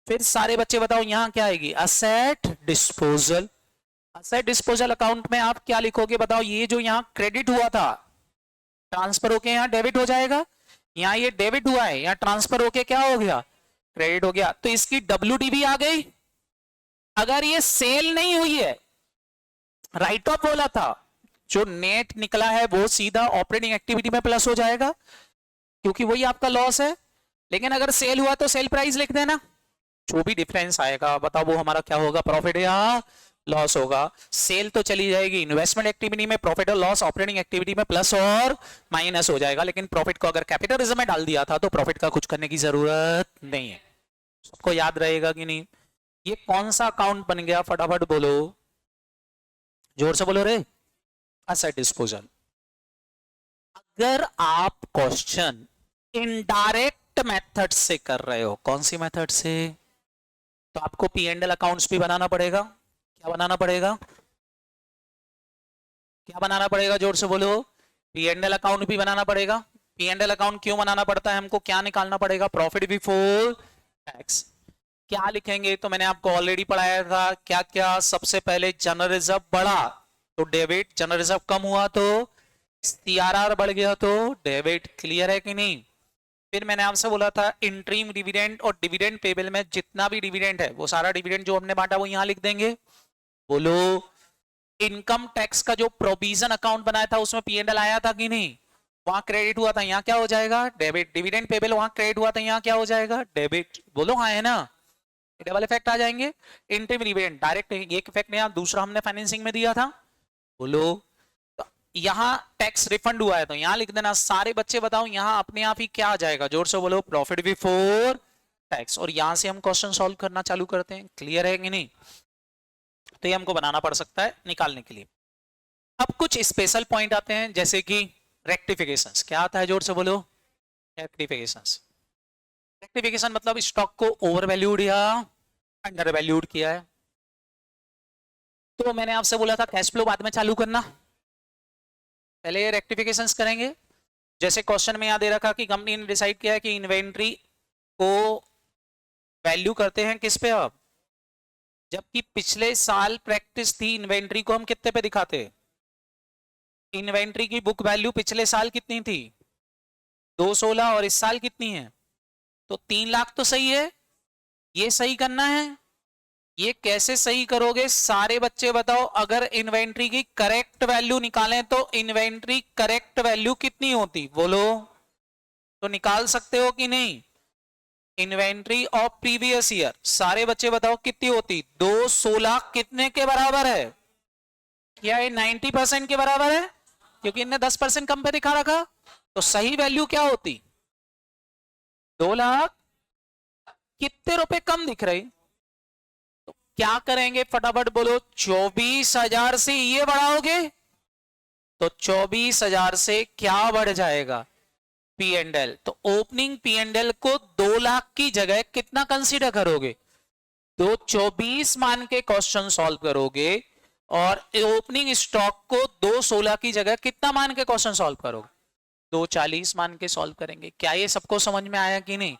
फिर सारे बच्चे बताओ यहां क्या आएगी? Asset disposal. Asset disposal account में आप क्या लिखोगे बताओ? ये जो यहां क्रेडिट हुआ था ट्रांसफर होके यहां डेबिट हो जाएगा, यहां ये डेबिट हुआ है, यहां ट्रांसफर होके क्या हो गया? क्रेडिट हो गया। तो इसकी WDV आ गई। अगर ये सेल नहीं हुई है, राइट ऑफ बोला था, जो नेट निकला है वो सीधा ऑपरेटिंग एक्टिविटी में प्लस हो जाएगा क्योंकि वही आपका लॉस है। लेकिन अगर सेल हुआ तो सेल प्राइस लिख देना, जो भी डिफरेंस आएगा बताओ वो हमारा क्या होगा? प्रॉफिट या लॉस होगा। सेल तो चली जाएगी इन्वेस्टमेंट एक्टिविटी में, प्रॉफिट और लॉस ऑपरेटिंग एक्टिविटी में प्लस और माइनस हो जाएगा। लेकिन प्रॉफिट को अगर कैपिटल रिजर्व में डाल दिया था तो प्रॉफिट का कुछ करने की जरूरत नहीं है। सबको याद रहेगा कि नहीं? ये कौन सा अकाउंट बन गया? फटाफट बोलो, जोर से बोलो रे। Asset disposal. अगर आप क्वेश्चन इनडायरेक्ट मेथड से कर रहे हो, कौन सी मेथड से? तो आपको P&L अकाउंट्स भी बनाना पड़ेगा। क्या बनाना पड़ेगा? क्या बनाना पड़ेगा? जोर से बोलो। P&L अकाउंट भी बनाना पड़ेगा। P&L अकाउंट क्यों बनाना पड़ता है? हमको क्या निकालना पड़ेगा? Profit before tax. क्या लिखेंगे? तो मैंने आपको ऑलरेडी पढ़ाया था क्या क्या। सबसे पहले जनरल रिजर्व बढ़ा तो डेबिट, जनरल रिजर्व कम हुआ तो CRR बढ़ गया तो डेबिट। क्लियर है कि नहीं? फिर मैंने आपसे बोला था इंट्रीम डिविडेंड और डिविडेंड पेबल में जितना भी डिविडेंड है वो सारा डिविडेंड जो हमने बांटा वो यहां लिख देंगे। बोलो। इनकम टैक्स का जो प्रोविजन अकाउंट बनाया था उसमें P&L आया था कि नहीं? वहां क्रेडिट हुआ था, यहां क्या हो जाएगा? डेबिट। डिविडेंड पेबल वहां क्रेडिट हुआ था, यहां क्या हो जाएगा? डेबिट। बोलो हाँ है ना? डबल इफेक्ट आ जाएंगे। इंट्रीम डिविडेंड डायरेक्ट एक इफेक्ट नहीं, दूसरा हमने फाइनेंसिंग में दिया था। बोलो। यहां टैक्स रिफंड हुआ है तो यहां लिख देना। सारे बच्चे बताओ यहां अपने आप ही क्या आ जाएगा? जोर से बोलो। Profit before tax. और यहां से हम क्वेश्चन सॉल्व करना चालू करते हैं। क्लियर है कि नहीं? तो ये हमको बनाना पड़ सकता है निकालने के लिए। अब कुछ स्पेशल पॉइंट आते हैं जैसे कि रेक्टिफिकेशंस। क्या आता है? जोर से बोलो। रेक्टिफिकेशंस। रेक्टिफिकेशन मतलब स्टॉक को ओवर वैल्यूड या अंडर वैल्यूड किया है। तो मैंने आपसे बोला था कैश फ्लो बाद में चालू करना, पहले ये रेक्टिफिकेशंस करेंगे। जैसे क्वेश्चन में यहां दे रखा कि कंपनी ने डिसाइड किया है कि इन्वेंट्री को वैल्यू करते हैं किस पे? अब जबकि पिछले साल प्रैक्टिस थी इन्वेंट्री को हम कितने पे दिखाते? इन्वेंट्री की बुक वैल्यू पिछले साल कितनी थी? 216, और इस साल कितनी है? तो 3 लाख तो सही है। ये सही करना है। ये कैसे सही करोगे? सारे बच्चे बताओ। अगर इन्वेंट्री की करेक्ट वैल्यू निकालें तो इन्वेंट्री करेक्ट वैल्यू कितनी होती? बोलो। तो निकाल सकते हो कि नहीं? इन्वेंट्री ऑफ प्रीवियस ईयर सारे बच्चे बताओ कितनी होती? 216 कितने के बराबर है? क्या ये 90% के बराबर है? क्योंकि इनने 10% कम पे दिखा रखा। तो सही वैल्यू क्या होती? 2 लाख कितने रुपए कम दिख रही? तो क्या करेंगे? फटाफट बोलो। 24,000 से ये बढ़ाओगे तो 24,000 से क्या बढ़ जाएगा? P&L। तो ओपनिंग P&L को 2 लाख की जगह कितना कंसीडर करोगे? 224 मान के क्वेश्चन सॉल्व करोगे और ओपनिंग स्टॉक को 216 की जगह कितना मान के क्वेश्चन सॉल्व करोगे? 240 मान के सॉल्व करेंगे। क्या ये सबको समझ में आया कि नहीं?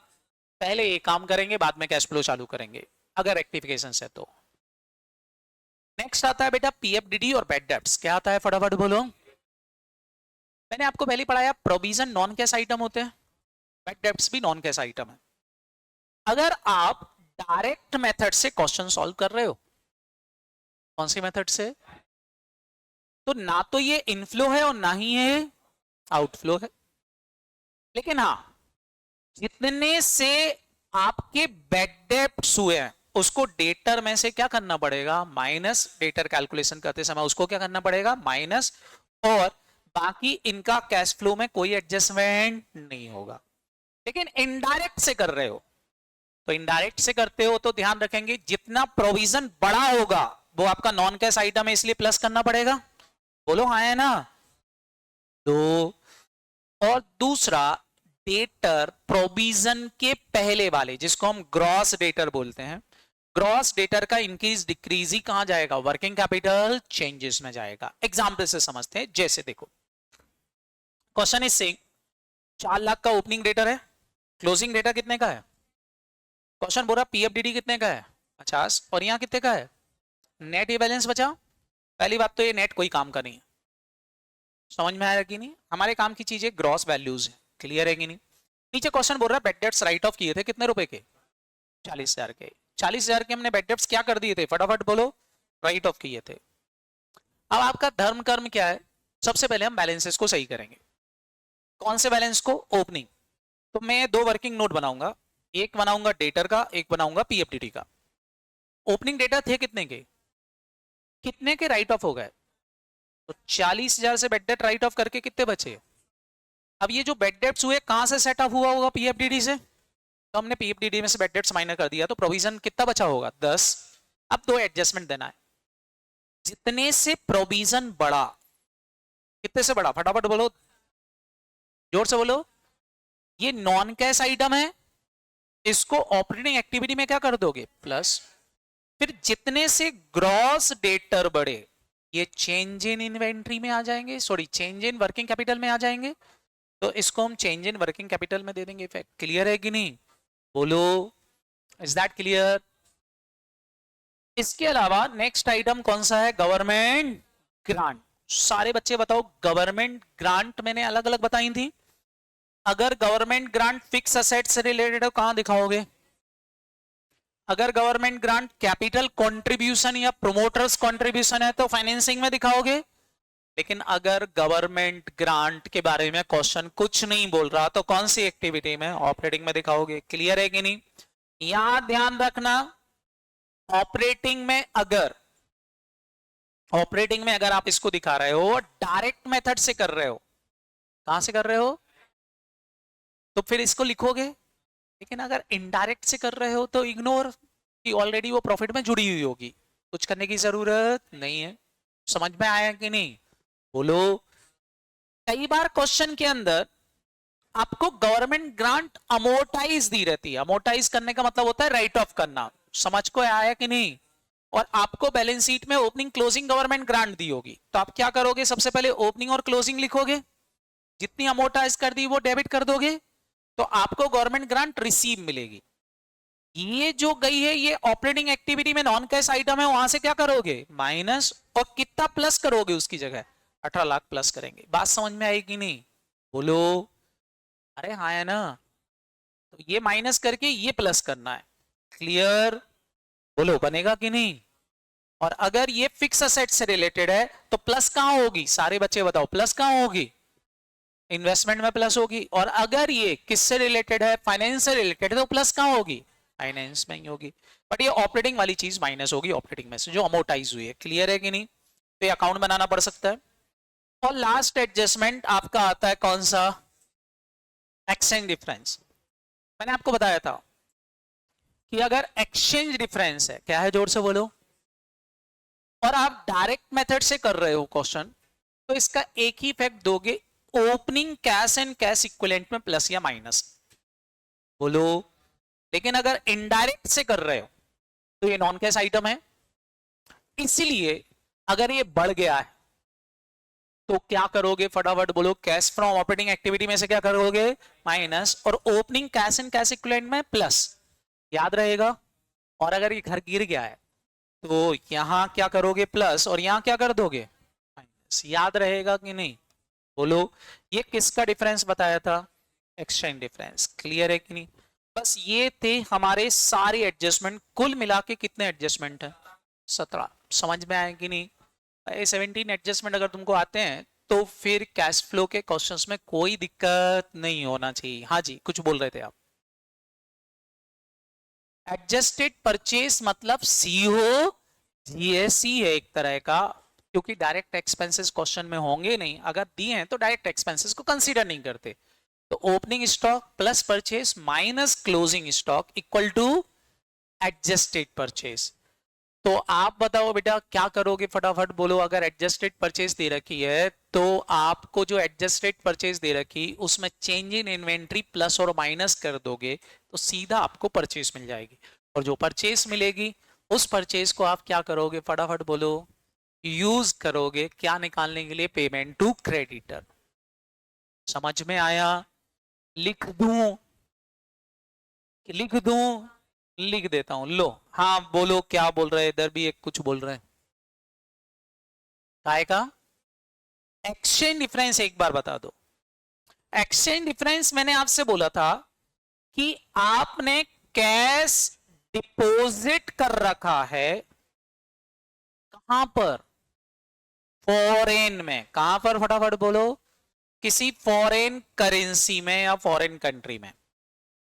पहले ये काम करेंगे बाद में कैश फ्लो चालू करेंगे अगर रेक्टिफिकेशन है तो। नेक्स्ट आता है बेटा PFDD और बैड डेब्ट्स। क्या आता है? फटाफट बोलो। मैंने आपको पहले पढ़ाया प्रोविजन नॉन कैश आइटम होते हैं, बैड डेब्ट्स भी नॉन कैश आइटम है। अगर आप डायरेक्ट मेथड से क्वेश्चन सॉल्व कर रहे हो, कौन सी मेथड से? तो ना तो ये इनफ्लो है और ना ही ये आउटफ्लो है। लेकिन हाँ, जितने से आपके बैड डेब्ट्स हुए हैं उसको डेटर में से क्या करना पड़ेगा, माइनस। डेटर कैलकुलेशन करते समय उसको क्या करना पड़ेगा, माइनस। और बाकी इनका कैश फ्लो में कोई एडजस्टमेंट नहीं होगा। लेकिन इनडायरेक्ट से कर रहे हो, तो इनडायरेक्ट से करते हो तो ध्यान रखेंगे जितना प्रोविजन बड़ा होगा वो आपका नॉन कैश आइटम है, इसलिए प्लस करना पड़ेगा। बोलो हाँ है ना। तो और दूसरा, डेटर प्रोविजन के पहले वाले जिसको हम ग्रॉस डेटर बोलते हैं, ग्रॉस डेटर का इंक्रीज डिक्रीज ही कहां जाएगा, वर्किंग कैपिटल चेंजेस में जाएगा। एग्जांपल से समझते हैं। जैसे देखो, क्वेश्चन इज सेइंग 4 लाख का ओपनिंग डेटर है, क्लोजिंग डेटर कितने का है। क्वेश्चन बोल रहा पीएफडीडी कितने का है, 50, और यहां कितने का है, नेट ये बैलेंस बचा। पहली बात तो ये नेट कोई काम का नहीं है, समझ में आया कि नहीं। हमारे काम की चीजें ग्रॉस वैल्यूज है, क्लियर है कि नहीं। नीचे क्वेश्चन बोल रहा है बैड डेट्स राइट ऑफ किए थे कितने रुपए के, 40,000 के। 40,000 के हमने बैड डेट्स क्या कर दिए थे, फटाफट बोलो, राइट ऑफ किए थे। अब आपका धर्म कर्म क्या है, सबसे पहले हम बैलेंसेस को सही करेंगे। कौन से बैलेंस को, ओपनिंग। तो मैं 2 वर्किंग नोट बनाऊंगा, एक बनाऊंगा डेटर का, एक बनाऊंगा पीएफडीडी का। ओपनिंग डेटा थे कितने के, कितने के राइट ऑफ हो गए, तो 40,000 से बैड डेट राइट ऑफ करके कितने बचे। अब ये जो बैड डेट्स हुए कहां से सेट अप हुआ होगा, पीएफडीडी से। तो हमने पीएफडीडी में से बैड डेट्स माइनस कर दिया, तो प्रोविजन कितना बचा होगा, 10। अब 2 एडजस्टमेंट देना है, जितने से प्रोविजन बढ़ा, कितने से बढ़ा, फटाफट बोलो, जोर से बोलो। ये नॉन कैश आइटम है, इसको ऑपरेटिंग एक्टिविटी में क्या कर दोगे, प्लस। फिर जितने से ग्रॉस डेटर बढ़े, ये चेंज इन इन्वेंट्री में आ जाएंगे, sorry change in working capital में आ जाएंगे, तो इसको हम चेंज इन वर्किंग कैपिटल में दे देंगे इफेक्ट। क्लियर है कि नहीं, बोलो, इज दैट क्लियर। इसके अलावा नेक्स्ट आइटम कौन सा है, गवर्नमेंट ग्रांट। सारे बच्चे बताओ, गवर्नमेंट ग्रांट मैंने अलग अलग बताई थी। अगर गवर्नमेंट ग्रांट फिक्स असेट से रिलेटेड है कहां दिखाओगे, अगर गवर्नमेंट ग्रांट कैपिटल कंट्रीब्यूशन या प्रोमोटर्स कंट्रीब्यूशन है तो फाइनेंसिंग में दिखाओगे। लेकिन अगर गवर्नमेंट ग्रांट के बारे में क्वेश्चन कुछ नहीं बोल रहा तो कौन सी एक्टिविटी में, ऑपरेटिंग में दिखाओगे। क्लियर है कि नहीं। यहां ध्यान रखना, ऑपरेटिंग में अगर आप इसको दिखा रहे हो डायरेक्ट मेथड से कर रहे हो, कहां से कर रहे हो, तो फिर इसको लिखोगे। लेकिन अगर इनडायरेक्ट से कर रहे हो तो इग्नोर, कि ऑलरेडी वो प्रॉफिट में जुड़ी हुई होगी, कुछ करने की जरूरत नहीं है। समझ में आया कि नहीं, बोलो। कई बार क्वेश्चन के अंदर आपको गवर्नमेंट ग्रांट अमोर्टाइज दी रहती है, अमोर्टाइज करने का मतलब होता है राइट ऑफ करना, समझ को आया कि नहीं। और आपको बैलेंस शीट में ओपनिंग क्लोजिंग गवर्नमेंट ग्रांट दी होगी, तो आप क्या करोगे, सबसे पहले ओपनिंग और क्लोजिंग लिखोगे, जितनी अमोर्टाइज कर दी वो डेबिट कर दोगे, तो आपको गवर्नमेंट ग्रांट रिसीव मिलेगी। ये जो गई है ये ऑपरेटिंग एक्टिविटी में नॉन कैश आइटम है, वहां से क्या करोगे, माइनस, और कितना प्लस करोगे उसकी जगह, 18 लाख प्लस करेंगे। बात समझ में आएगी कि नहीं, बोलो। अरे हाँ है ना, तो ये माइनस करके ये प्लस करना है। क्लियर, बोलो, बनेगा कि नहीं। और अगर ये फिक्स असेट से रिलेटेड है तो प्लस कहां होगी, सारे बच्चे बताओ, प्लस कहां होगी, इन्वेस्टमेंट में प्लस होगी। और अगर ये किससे रिलेटेड है, फाइनेंस से रिलेटेड है, तो प्लस कहां होगी, फाइनेंस में ही होगी। बट ये ऑपरेटिंग वाली चीज माइनस होगी ऑपरेटिंग में से जो अमोर्टाइज हुई है। क्लियर है कि नहीं, तो ये अकाउंट बनाना पड़ सकता है। और लास्ट एडजस्टमेंट आपका आता है कौन सा, एक्सचेंज डिफरेंस। मैंने आपको बताया था कि अगर एक्सचेंज डिफरेंस है, क्या है, जोर से बोलो, और आप डायरेक्ट मेथड से कर रहे हो क्वेश्चन, तो इसका एक ही इफेक्ट दोगे, opening cash and cash equivalent में प्लस या माइनस, बोलो। लेकिन अगर इनडायरेक्ट से कर रहे हो तो ये नॉन कैश आइटम है, इसलिए अगर ये बढ़ गया है तो क्या करोगे, फटाफट बोलो, कैश फ्रॉम ऑपरेटिंग एक्टिविटी में से क्या करोगे, माइनस, और opening cash and cash equivalent में प्लस, याद रहेगा। और अगर ये घर गिर गया है तो यहां क्या करोगे, प्लस, और यहां क्या कर दोगे, माइनस, याद रहेगा कि नहीं, बोलो। ये किसका डिफरेंस बताया था, एक्सचेंज डिफरेंस। क्लियर है कि नहीं। बस ये थे हमारे सारे एडजस्टमेंट, कुल मिला के कितने एडजस्टमेंट है, 17। समझ में आए कि नहीं। A17 एडजस्टमेंट अगर तुमको आते हैं तो फिर कैश फ्लो के क्वेश्चंस में कोई दिक्कत नहीं होना चाहिए। हाँ जी, कुछ बोल रहे थे आप। एडजस्टेड परचेस मतलब सीओ जीएससी है एक तरह का, क्योंकि डायरेक्ट एक्सपेंसेस क्वेश्चन में होंगे नहीं, अगर दिए हैं तो डायरेक्ट एक्सपेंसेस को कंसीडर नहीं करते। तो opening stock plus purchase minus closing stock equal to adjusted purchase. तो आप बताओ बेटा क्या करोगे, फटाफट बोलो। अगर एडजस्टेड परचेस दे रखी है तो आपको जो एडजस्टेड परचेस दे रखी उसमें चेंज इन इन्वेंट्री प्लस और माइनस कर दोगे तो सीधा आपको परचेस मिल जाएगी। और जो परचेस मिलेगी उस परचेस को आप क्या करोगे, फटाफट बोलो। यूज करोगे क्या निकालने के लिए, पेमेंट टू क्रेडिटर। समझ में आया? लिख दूं? लिख दूं? लिख देता हूं, लो। हाँ बोलो, क्या बोल रहे हैं? इधर भी एक कुछ बोल रहे हैं। काय का एक्सचेंज डिफरेंस एक बार बता दो। एक्सचेंज डिफरेंस मैंने आपसे बोला था कि आपने कैश डिपॉजिट कर रखा है कहां पर, फॉरेन में। कहां पर, फटाफट बोलो। किसी फॉरेन करेंसी में या फॉरेन कंट्री में।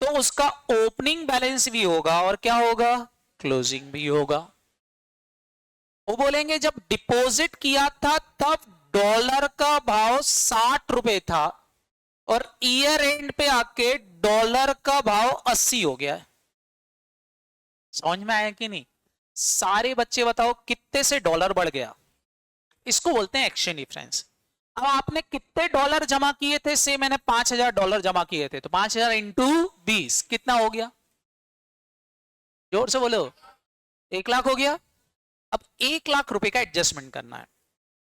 तो उसका ओपनिंग बैलेंस भी होगा और क्या होगा, क्लोजिंग भी होगा। वो बोलेंगे जब डिपॉजिट किया था तब डॉलर का भाव 60 रुपए था और ईयर एंड पे आके डॉलर का भाव 80 हो गया है। समझ में आया कि नहीं? सारे बच्चे बताओ कितने से डॉलर बढ़ गया। इसको बोलते हैं एक्सचेंज डिफरेंस। अब आपने कितने डॉलर जमा किए थे, से मैंने $5000 जमा किए थे, तो 5000 इंटू 20 कितना हो गया, जोर से बोलो। 1 लाख हो गया। अब 1 लाख रुपए का एडजस्टमेंट करना है।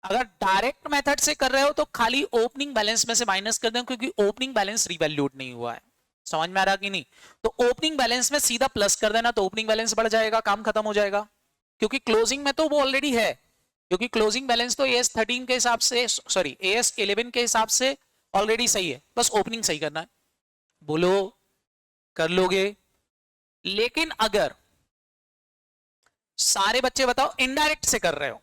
अगर डायरेक्ट मेथड से कर रहे हो तो खाली ओपनिंग बैलेंस में से माइनस कर दें, क्योंकि ओपनिंग बैलेंस रिवैल्यूड नहीं हुआ है। समझ में आ रहा कि नहीं? तो ओपनिंग बैलेंस में सीधा प्लस कर देना, तो ओपनिंग बैलेंस बढ़ जाएगा, काम खत्म हो जाएगा। क्योंकि क्लोजिंग में तो वो ऑलरेडी है, क्योंकि क्लोजिंग बैलेंस तो AS13 के हिसाब से, सॉरी AS11 के हिसाब से ऑलरेडी सही है, बस ओपनिंग सही करना है। बोलो, कर लोगे? लेकिन अगर सारे बच्चे बताओ इनडायरेक्ट से कर रहे हो,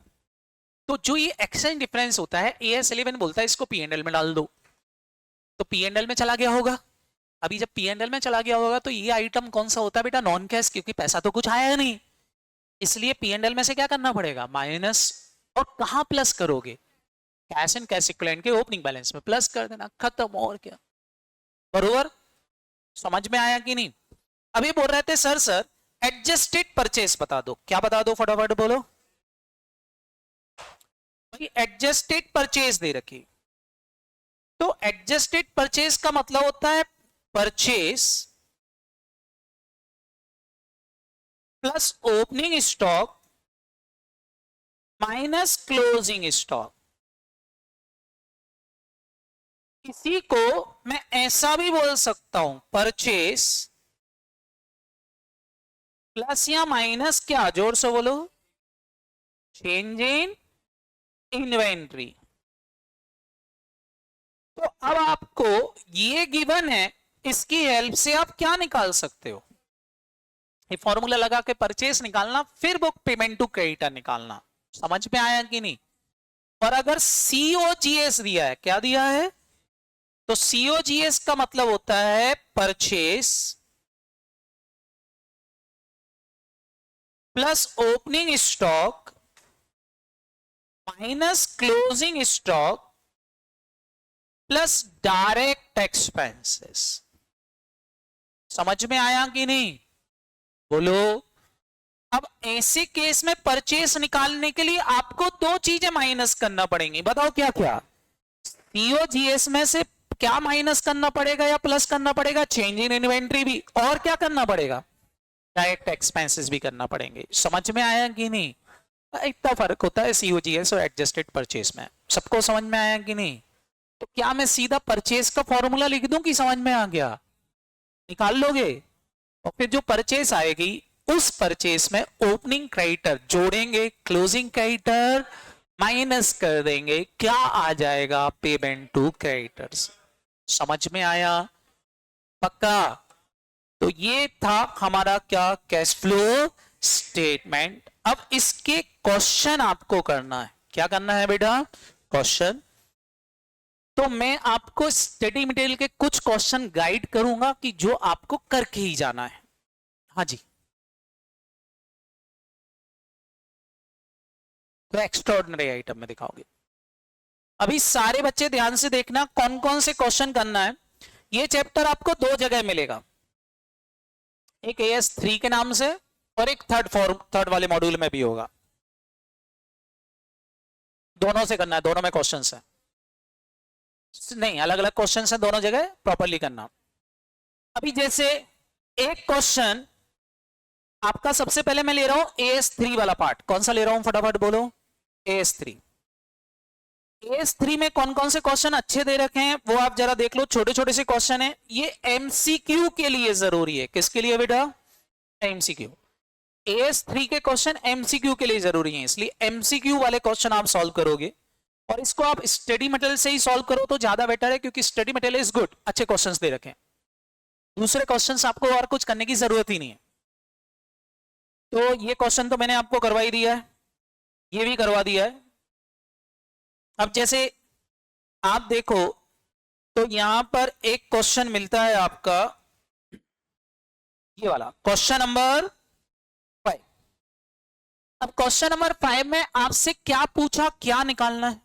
तो जो ये एक्सचेंज डिफरेंस होता है AS11 बोलता है इसको P&L में डाल दो, तो P&L में चला गया होगा। अभी जब P&L में चला गया होगा तो ये आइटम कौन सा होता है बेटा, नॉन कैश, क्योंकि पैसा तो कुछ आया नहीं। इसलिए P&L में से क्या करना पड़ेगा, माइनस। और कहां प्लस करोगे, कैश एंड कैश इक्विवेलेंट के ओपनिंग बैलेंस में प्लस कर देना, खत्म। और क्या, बरोबर? समझ में आया कि नहीं? अभी बोल रहे थे सर एडजस्टेड परचेस बता दो। क्या बता दो, फटाफट बोलो भाई। एडजस्टेड परचेस दे रखी, तो एडजस्टेड परचेस का मतलब होता है purchase plus opening stock minus closing stock. इसी को मैं ऐसा भी बोल सकता हूं, परचेस प्लस या माइनस, क्या, जोर से बोलो, चेंज इन इन्वेंट्री। तो अब आपको ये गिवन है, इसकी हेल्प से आप क्या निकाल सकते हो, ये फॉर्मूला लगा के परचेस निकालना, फिर बुक पेमेंट टू क्रेडिटर निकालना। समझ में आया कि नहीं? और अगर COGS दिया है, क्या दिया है, तो COGS का मतलब होता है purchase plus opening stock minus closing stock plus direct expenses. समझ में आया कि नहीं? बोलो। अब ऐसे केस में परचेस निकालने के लिए आपको दो चीजें माइनस करना पड़ेंगी, बताओ क्या क्या। COGS में से क्या माइनस करना पड़ेगा या प्लस करना पड़ेगा, चेंज इन इन्वेंट्री भी, और क्या करना पड़ेगा, डायरेक्ट एक्सपेंसेस भी करना पड़ेंगे। समझ में आया कि नहीं? इतना फर्क होता है COGS और एडजस्टेड परचेस में। सबको समझ में आया कि नहीं? तो क्या मैं सीधा परचेस का फॉर्मूला लिख दूं कि समझ में आ गया, निकाल लोगे? और फिर जो परचेस आएगी उस परचेस में ओपनिंग क्रेडिटर जोड़ेंगे, क्लोजिंग क्रेडिटर माइनस कर देंगे, क्या आ जाएगा, पेमेंट टू क्रेडिटर्स। समझ में आया? पक्का? तो ये था हमारा क्या, कैश फ्लो स्टेटमेंट। अब इसके क्वेश्चन आपको करना है। क्या करना है बेटा? क्वेश्चन। तो मैं आपको स्टडी मटेरियल के कुछ क्वेश्चन गाइड करूंगा कि जो आपको करके ही जाना है। हाँ जी, तो एक्स्ट्राऑर्डिनरी आइटम में दिखाओगे। अभी सारे बच्चे ध्यान से देखना कौन कौन से क्वेश्चन करना है। ये चैप्टर आपको दो जगह मिलेगा, एक AS3 के नाम से और एक थर्ड वाले मॉड्यूल में भी होगा। दोनों से करना है, दोनों में क्वेश्चंस है, नहीं अलग अलग क्वेश्चंस है, दोनों जगह प्रॉपरली करना। अभी जैसे एक क्वेश्चन आपका सबसे पहले मैं ले रहा हूं AS3 वाला पार्ट। कौन सा ले रहा हूं फटाफट बोलो? AS3। AS3 में कौन कौन से क्वेश्चन अच्छे दे रखे हैं वो आप जरा देख लो। छोटे छोटे से क्वेश्चन है, ये MCQ के लिए जरूरी है। किसके लिए बेटा? MCQ। AS3 के क्वेश्चन MCQ के लिए जरूरी है, इसलिए MCQ वाले क्वेश्चन आप सॉल्व करोगे और इसको आप स्टडी मटेरियल से ही सॉल्व करो तो ज्यादा बेटर है, क्योंकि स्टडी मटेरियल इज गुड, अच्छे क्वेश्चंस दे रखे हैं। दूसरे क्वेश्चंस आपको और कुछ करने की जरूरत ही नहीं है। तो ये क्वेश्चन तो मैंने आपको करवा ही दिया है, ये भी करवा दिया है। अब जैसे आप देखो तो यहां पर एक क्वेश्चन मिलता है आपका, ये वाला क्वेश्चन नंबर 5। अब क्वेश्चन नंबर 5 में आपसे क्या पूछा, क्या निकालना है?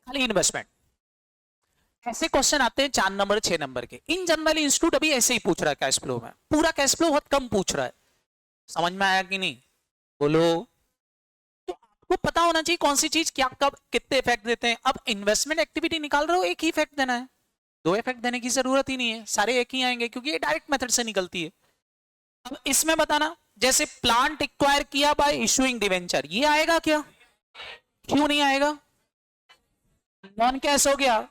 खाली इन्वेस्टमेंट। ऐसे क्वेश्चन आते हैं 4 नंबर 6 नंबर के। इन जनरल इंस्टीट्यूट अभी ऐसे ही पूछ रहा है कैश फ्लो में, पूरा कैश फ्लो बहुत कम पूछ रहा है। समझ में आया कि नहीं बोलो? तो आपको पता होना चाहिए कौन सी चीज क्या कब कितने इफेक्ट देते हैं। अब इन्वेस्टमेंट एक्टिविटी निकाल रहे हो, एक ही इफेक्ट देना है, दो इफेक्ट देने की जरूरत ही नहीं है, सारे एक ही आएंगे क्योंकि ये डायरेक्ट मेथड से निकलती है। अब इसमें बताना, जैसे प्लांट एक्वायर किया बाय इशूइंग डिवेंचर, ये आएगा क्या? क्यों नहीं आएगा? नॉन कैश हो गया,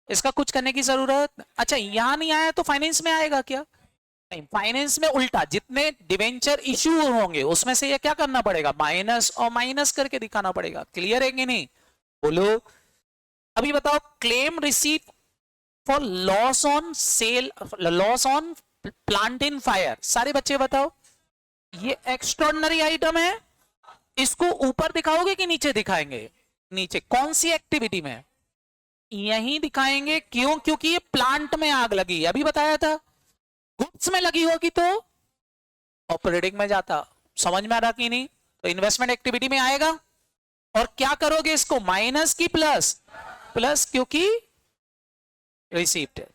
इसका कुछ करने की जरूरत। अच्छा यहां नहीं आया तो फाइनेंस में आएगा क्या? नहीं, फाइनेंस में उल्टा जितने डिवेंचर इश्यू होंगे उसमें से ये क्या करना पड़ेगा? माइनस और माइनस करके दिखाना पड़ेगा। क्लियर है कि नहीं बोलो? अभी बताओ, claim receive for loss on sale, loss on plant in fire, सारे बच्चे बताओ। ये एक्स्ट्राऑर्डिनरी आइटम है, इसको ऊपर दिखाओगे कि नीचे दिखाएंगे? नीचे। कौन सी एक्टिविटी में? यहीं दिखाएंगे। क्यों? क्योंकि ये प्लांट में आग लगी, अभी बताया था। गुड्स में लगी होगी तो ऑपरेटिंग में जाता। समझ में आ रहा कि नहीं? तो इन्वेस्टमेंट एक्टिविटी में आएगा। और क्या करोगे इसको? माइनस की प्लस, प्लस क्योंकि रिसीव्ड है।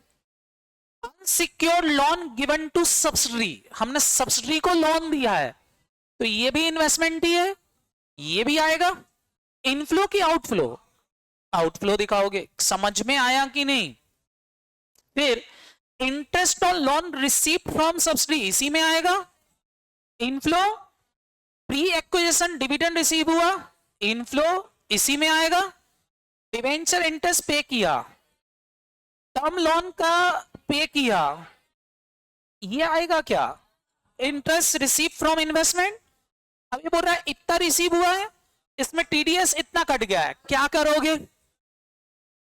Unsecured loan given to subsidy, हमने सब्सिडी को लोन दिया है तो ये भी इन्वेस्टमेंट ही है, ये भी आएगा। इनफ्लो की आउटफ्लो? आउटफ्लो दिखाओगे। समझ में आया कि नहीं? फिर interest on loan received from subsidy, इसी में आएगा। Inflow pre acquisition dividend receive हुआ, इनफ्लो इसी में आएगा। डिवेंचर इंटरेस्ट पे किया, टर्म लोन का पे किया, ये आएगा क्या? Interest receive from investment. अब ये बोल रहा है इतना रिसीव हुआ है, इसमें टीडीएस इतना कट गया है, क्या करोगे?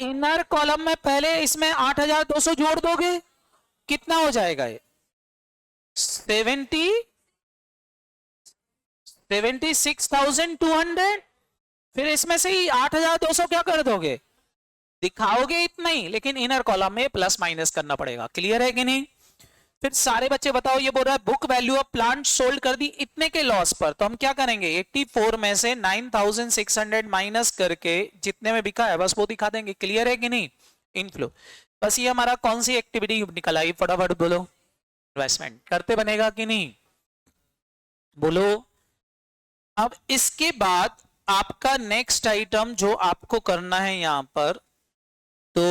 इनर कॉलम में पहले इसमें 8,200 जोड़ दोगे, कितना हो जाएगा ये? 76,200। फिर इसमें से ही 8,200 क्या कर दोगे? दिखाओगे इतना ही, लेकिन इनर कॉलम में प्लस माइनस करना पड़ेगा। क्लियर है कि नहीं? फिर सारे बच्चे बताओ, ये बोल रहा है book value of plant sold कर दी इतने के लॉस पर, तो हम क्या करेंगे? 84 में से 9,600 माइनस करके जितने में बिका है बस वो दिखा देंगे। क्लियर है कि नहीं? इनफ्लो। बस ये हमारा कौन सी एक्टिविटी निकल आई फटाफट बोलो? इन्वेस्टमेंट। करते बनेगा कि नहीं बोलो? अब इसके बाद आपका नेक्स्ट आइटम जो आपको करना है यहां पर, तो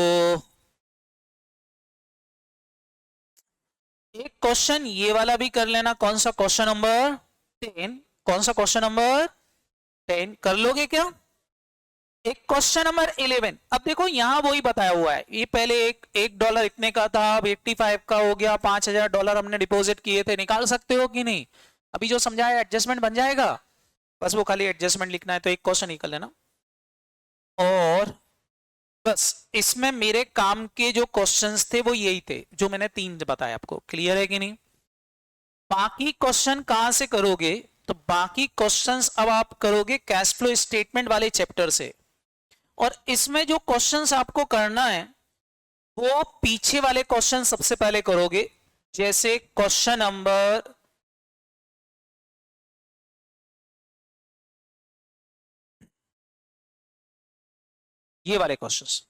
एक क्वेश्चन ये वाला भी कर लेना। कौन सा? Question number 10। कौन सा? क्वेश्चन नंबर 10 कर लोगे क्या? एक क्वेश्चन नंबर 11। अब देखो यहां वही बताया हुआ है, ये पहले एक डॉलर इतने का था, अब 85 का हो गया, $5,000 हमने डिपॉजिट किए थे। निकाल सकते हो कि नहीं? अभी जो समझाया एडजस्टमेंट बन जाएगा, बस वो खाली एडजस्टमेंट लिखना है। तो एक क्वेश्चन ही कर लेना और बस। इसमें मेरे काम के जो क्वेश्चंस थे वो यही थे जो मैंने 3 बताए आपको। क्लियर है कि नहीं? बाकी क्वेश्चन कहां से करोगे? तो बाकी क्वेश्चंस अब आप करोगे कैश फ्लो स्टेटमेंट वाले चैप्टर से, और इसमें जो क्वेश्चंस आपको करना है वो पीछे वाले क्वेश्चन सबसे पहले करोगे, जैसे क्वेश्चन नंबर ये वाले क्वेश्चंस,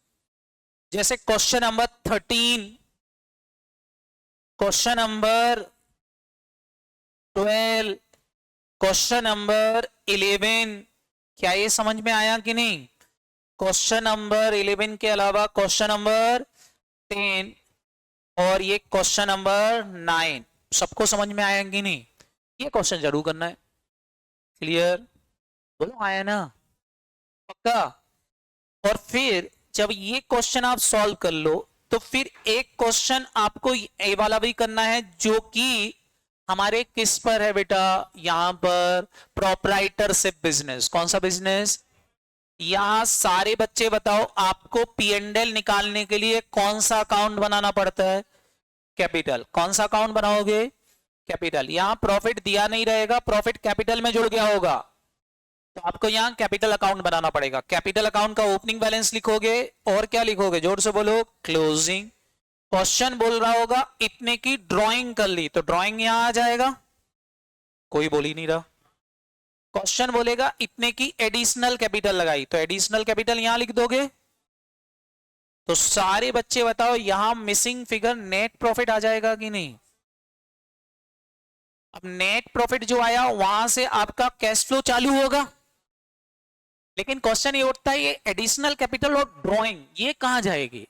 जैसे question number 13, question number 12, question number 11। क्या ये समझ में आया कि नहीं? क्वेश्चन नंबर 11 के अलावा क्वेश्चन नंबर 10 और ये क्वेश्चन नंबर 9, सबको समझ में आया कि नहीं? ये क्वेश्चन जरूर करना है। क्लियर? बोलो आया ना? पक्का? और फिर जब ये क्वेश्चन आप सॉल्व कर लो तो फिर एक क्वेश्चन आपको ये वाला भी करना है, जो कि हमारे किस पर है बेटा? यहां पर प्रोप्राइटरशिप बिजनेस। कौन सा बिजनेस? यहां सारे बच्चे बताओ, आपको P&L निकालने के लिए कौन सा अकाउंट बनाना पड़ता है? कैपिटल। कौन सा अकाउंट बनाओगे? कैपिटल। यहां प्रॉफिट दिया नहीं रहेगा, प्रॉफिट कैपिटल में जुड़ गया होगा, तो आपको यहां कैपिटल अकाउंट बनाना पड़ेगा। कैपिटल अकाउंट का ओपनिंग बैलेंस लिखोगे और क्या लिखोगे? जोर से बोलो, क्लोजिंग। क्वेश्चन बोल रहा होगा इतने की ड्राइंग कर ली, तो ड्राइंग यहां आ जाएगा, कोई बोल ही नहीं रहा। क्वेश्चन बोलेगा इतने की एडिशनल कैपिटल लगाई, तो एडिशनल कैपिटल यहां लिख दोगे। तो सारे बच्चे बताओ यहां मिसिंग फिगर नेट प्रॉफिट आ जाएगा कि नहीं? अब नेट प्रॉफिट जो आया वहां से आपका कैश फ्लो चालू होगा, लेकिन क्वेश्चन ये उठता है ये एडिशनल कैपिटल और ड्राइंग ये कहां जाएगी?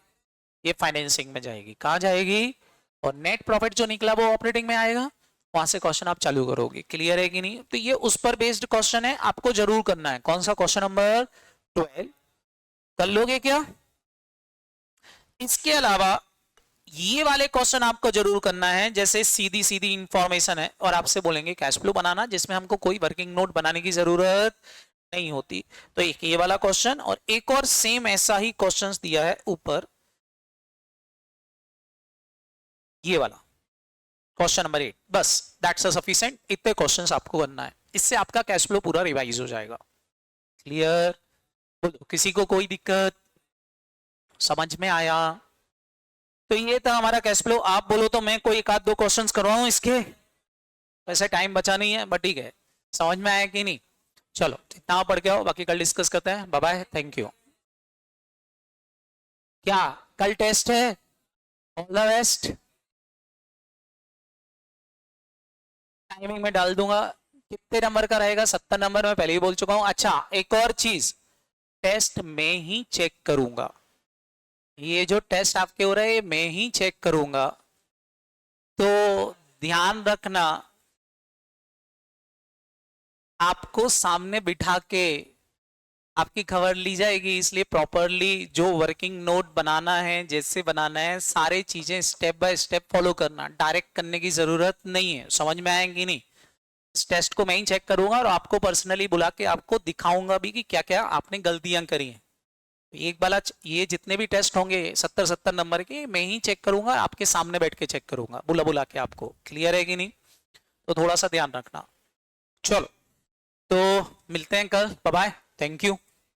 ये फाइनेंसिंग में जाएगी। कहां जाएगी? और नेट प्रॉफिट जो निकला वो ऑपरेटिंग में आएगा, वहां से क्वेश्चन आप चालू करोगे। क्लियर है कि नहीं? तो ये उस पर बेस्ड क्वेश्चन है, आपको जरूर करना है। कौन सा? क्वेश्चन नंबर 12 कर लोगे क्या? इसके अलावा ये वाले क्वेश्चन आपको जरूर करना है, जैसे सीधी सीधी इंफॉर्मेशन है और आपसे बोलेंगे कैश फ्लो बनाना, जिसमें हमको कोई वर्किंग नोट बनाने की जरूरत नहीं होती। तो एक ये वाला क्वेश्चन और एक और सेम ऐसा ही क्वेश्चंस दिया है ऊपर, ये वाला क्वेश्चन नंबर 8। बस दैट्स सफिशिएंट। इतने क्वेश्चंस आपको करना है, इससे आपका कैश फ्लो पूरा रिवाइज हो जाएगा। क्लियर? बोलो किसी को कोई दिक्कत? समझ में आया? तो ये था हमारा कैश फ्लो। आप बोलो तो मैं कोई एक आध दो क्वेश्चंस करवाऊं इसके, वैसे टाइम बचा नहीं है, बट ठीक है। समझ में आया कि नहीं? चलो इतना पढ़ के आओ, बाकी कल डिस्कस करते हैं। Bye bye, thank you. क्या कल टेस्ट है? All the best. टाइमिंग में डाल दूंगा। कितने नंबर का रहेगा? 70 नंबर, मैं पहले ही बोल चुका हूं। अच्छा एक और चीज, टेस्ट में ही चेक करूंगा। ये जो टेस्ट आपके हो रहे हैं मैं ही चेक करूंगा, तो ध्यान रखना आपको सामने बिठा के आपकी खबर ली जाएगी, इसलिए प्रॉपरली जो वर्किंग नोट बनाना है, जैसे बनाना है, सारे चीजें स्टेप बाय स्टेप फॉलो करना। डायरेक्ट करने की जरूरत नहीं है। समझ में आएंगी नहीं? इस टेस्ट को मैं ही चेक करूंगा और आपको पर्सनली बुला के आपको दिखाऊंगा भी कि क्या क्या आपने गलतियां करी हैं। एक बार ये जितने भी टेस्ट होंगे 70-70 नंबर के, मैं ही चेक करूंगा, आपके सामने बैठ के चेक करूंगा, बुला बुला के आपको। क्लियर है कि नहीं? तो थोड़ा सा ध्यान रखना। चलो तो मिलते हैं कल। Bye bye, thank you.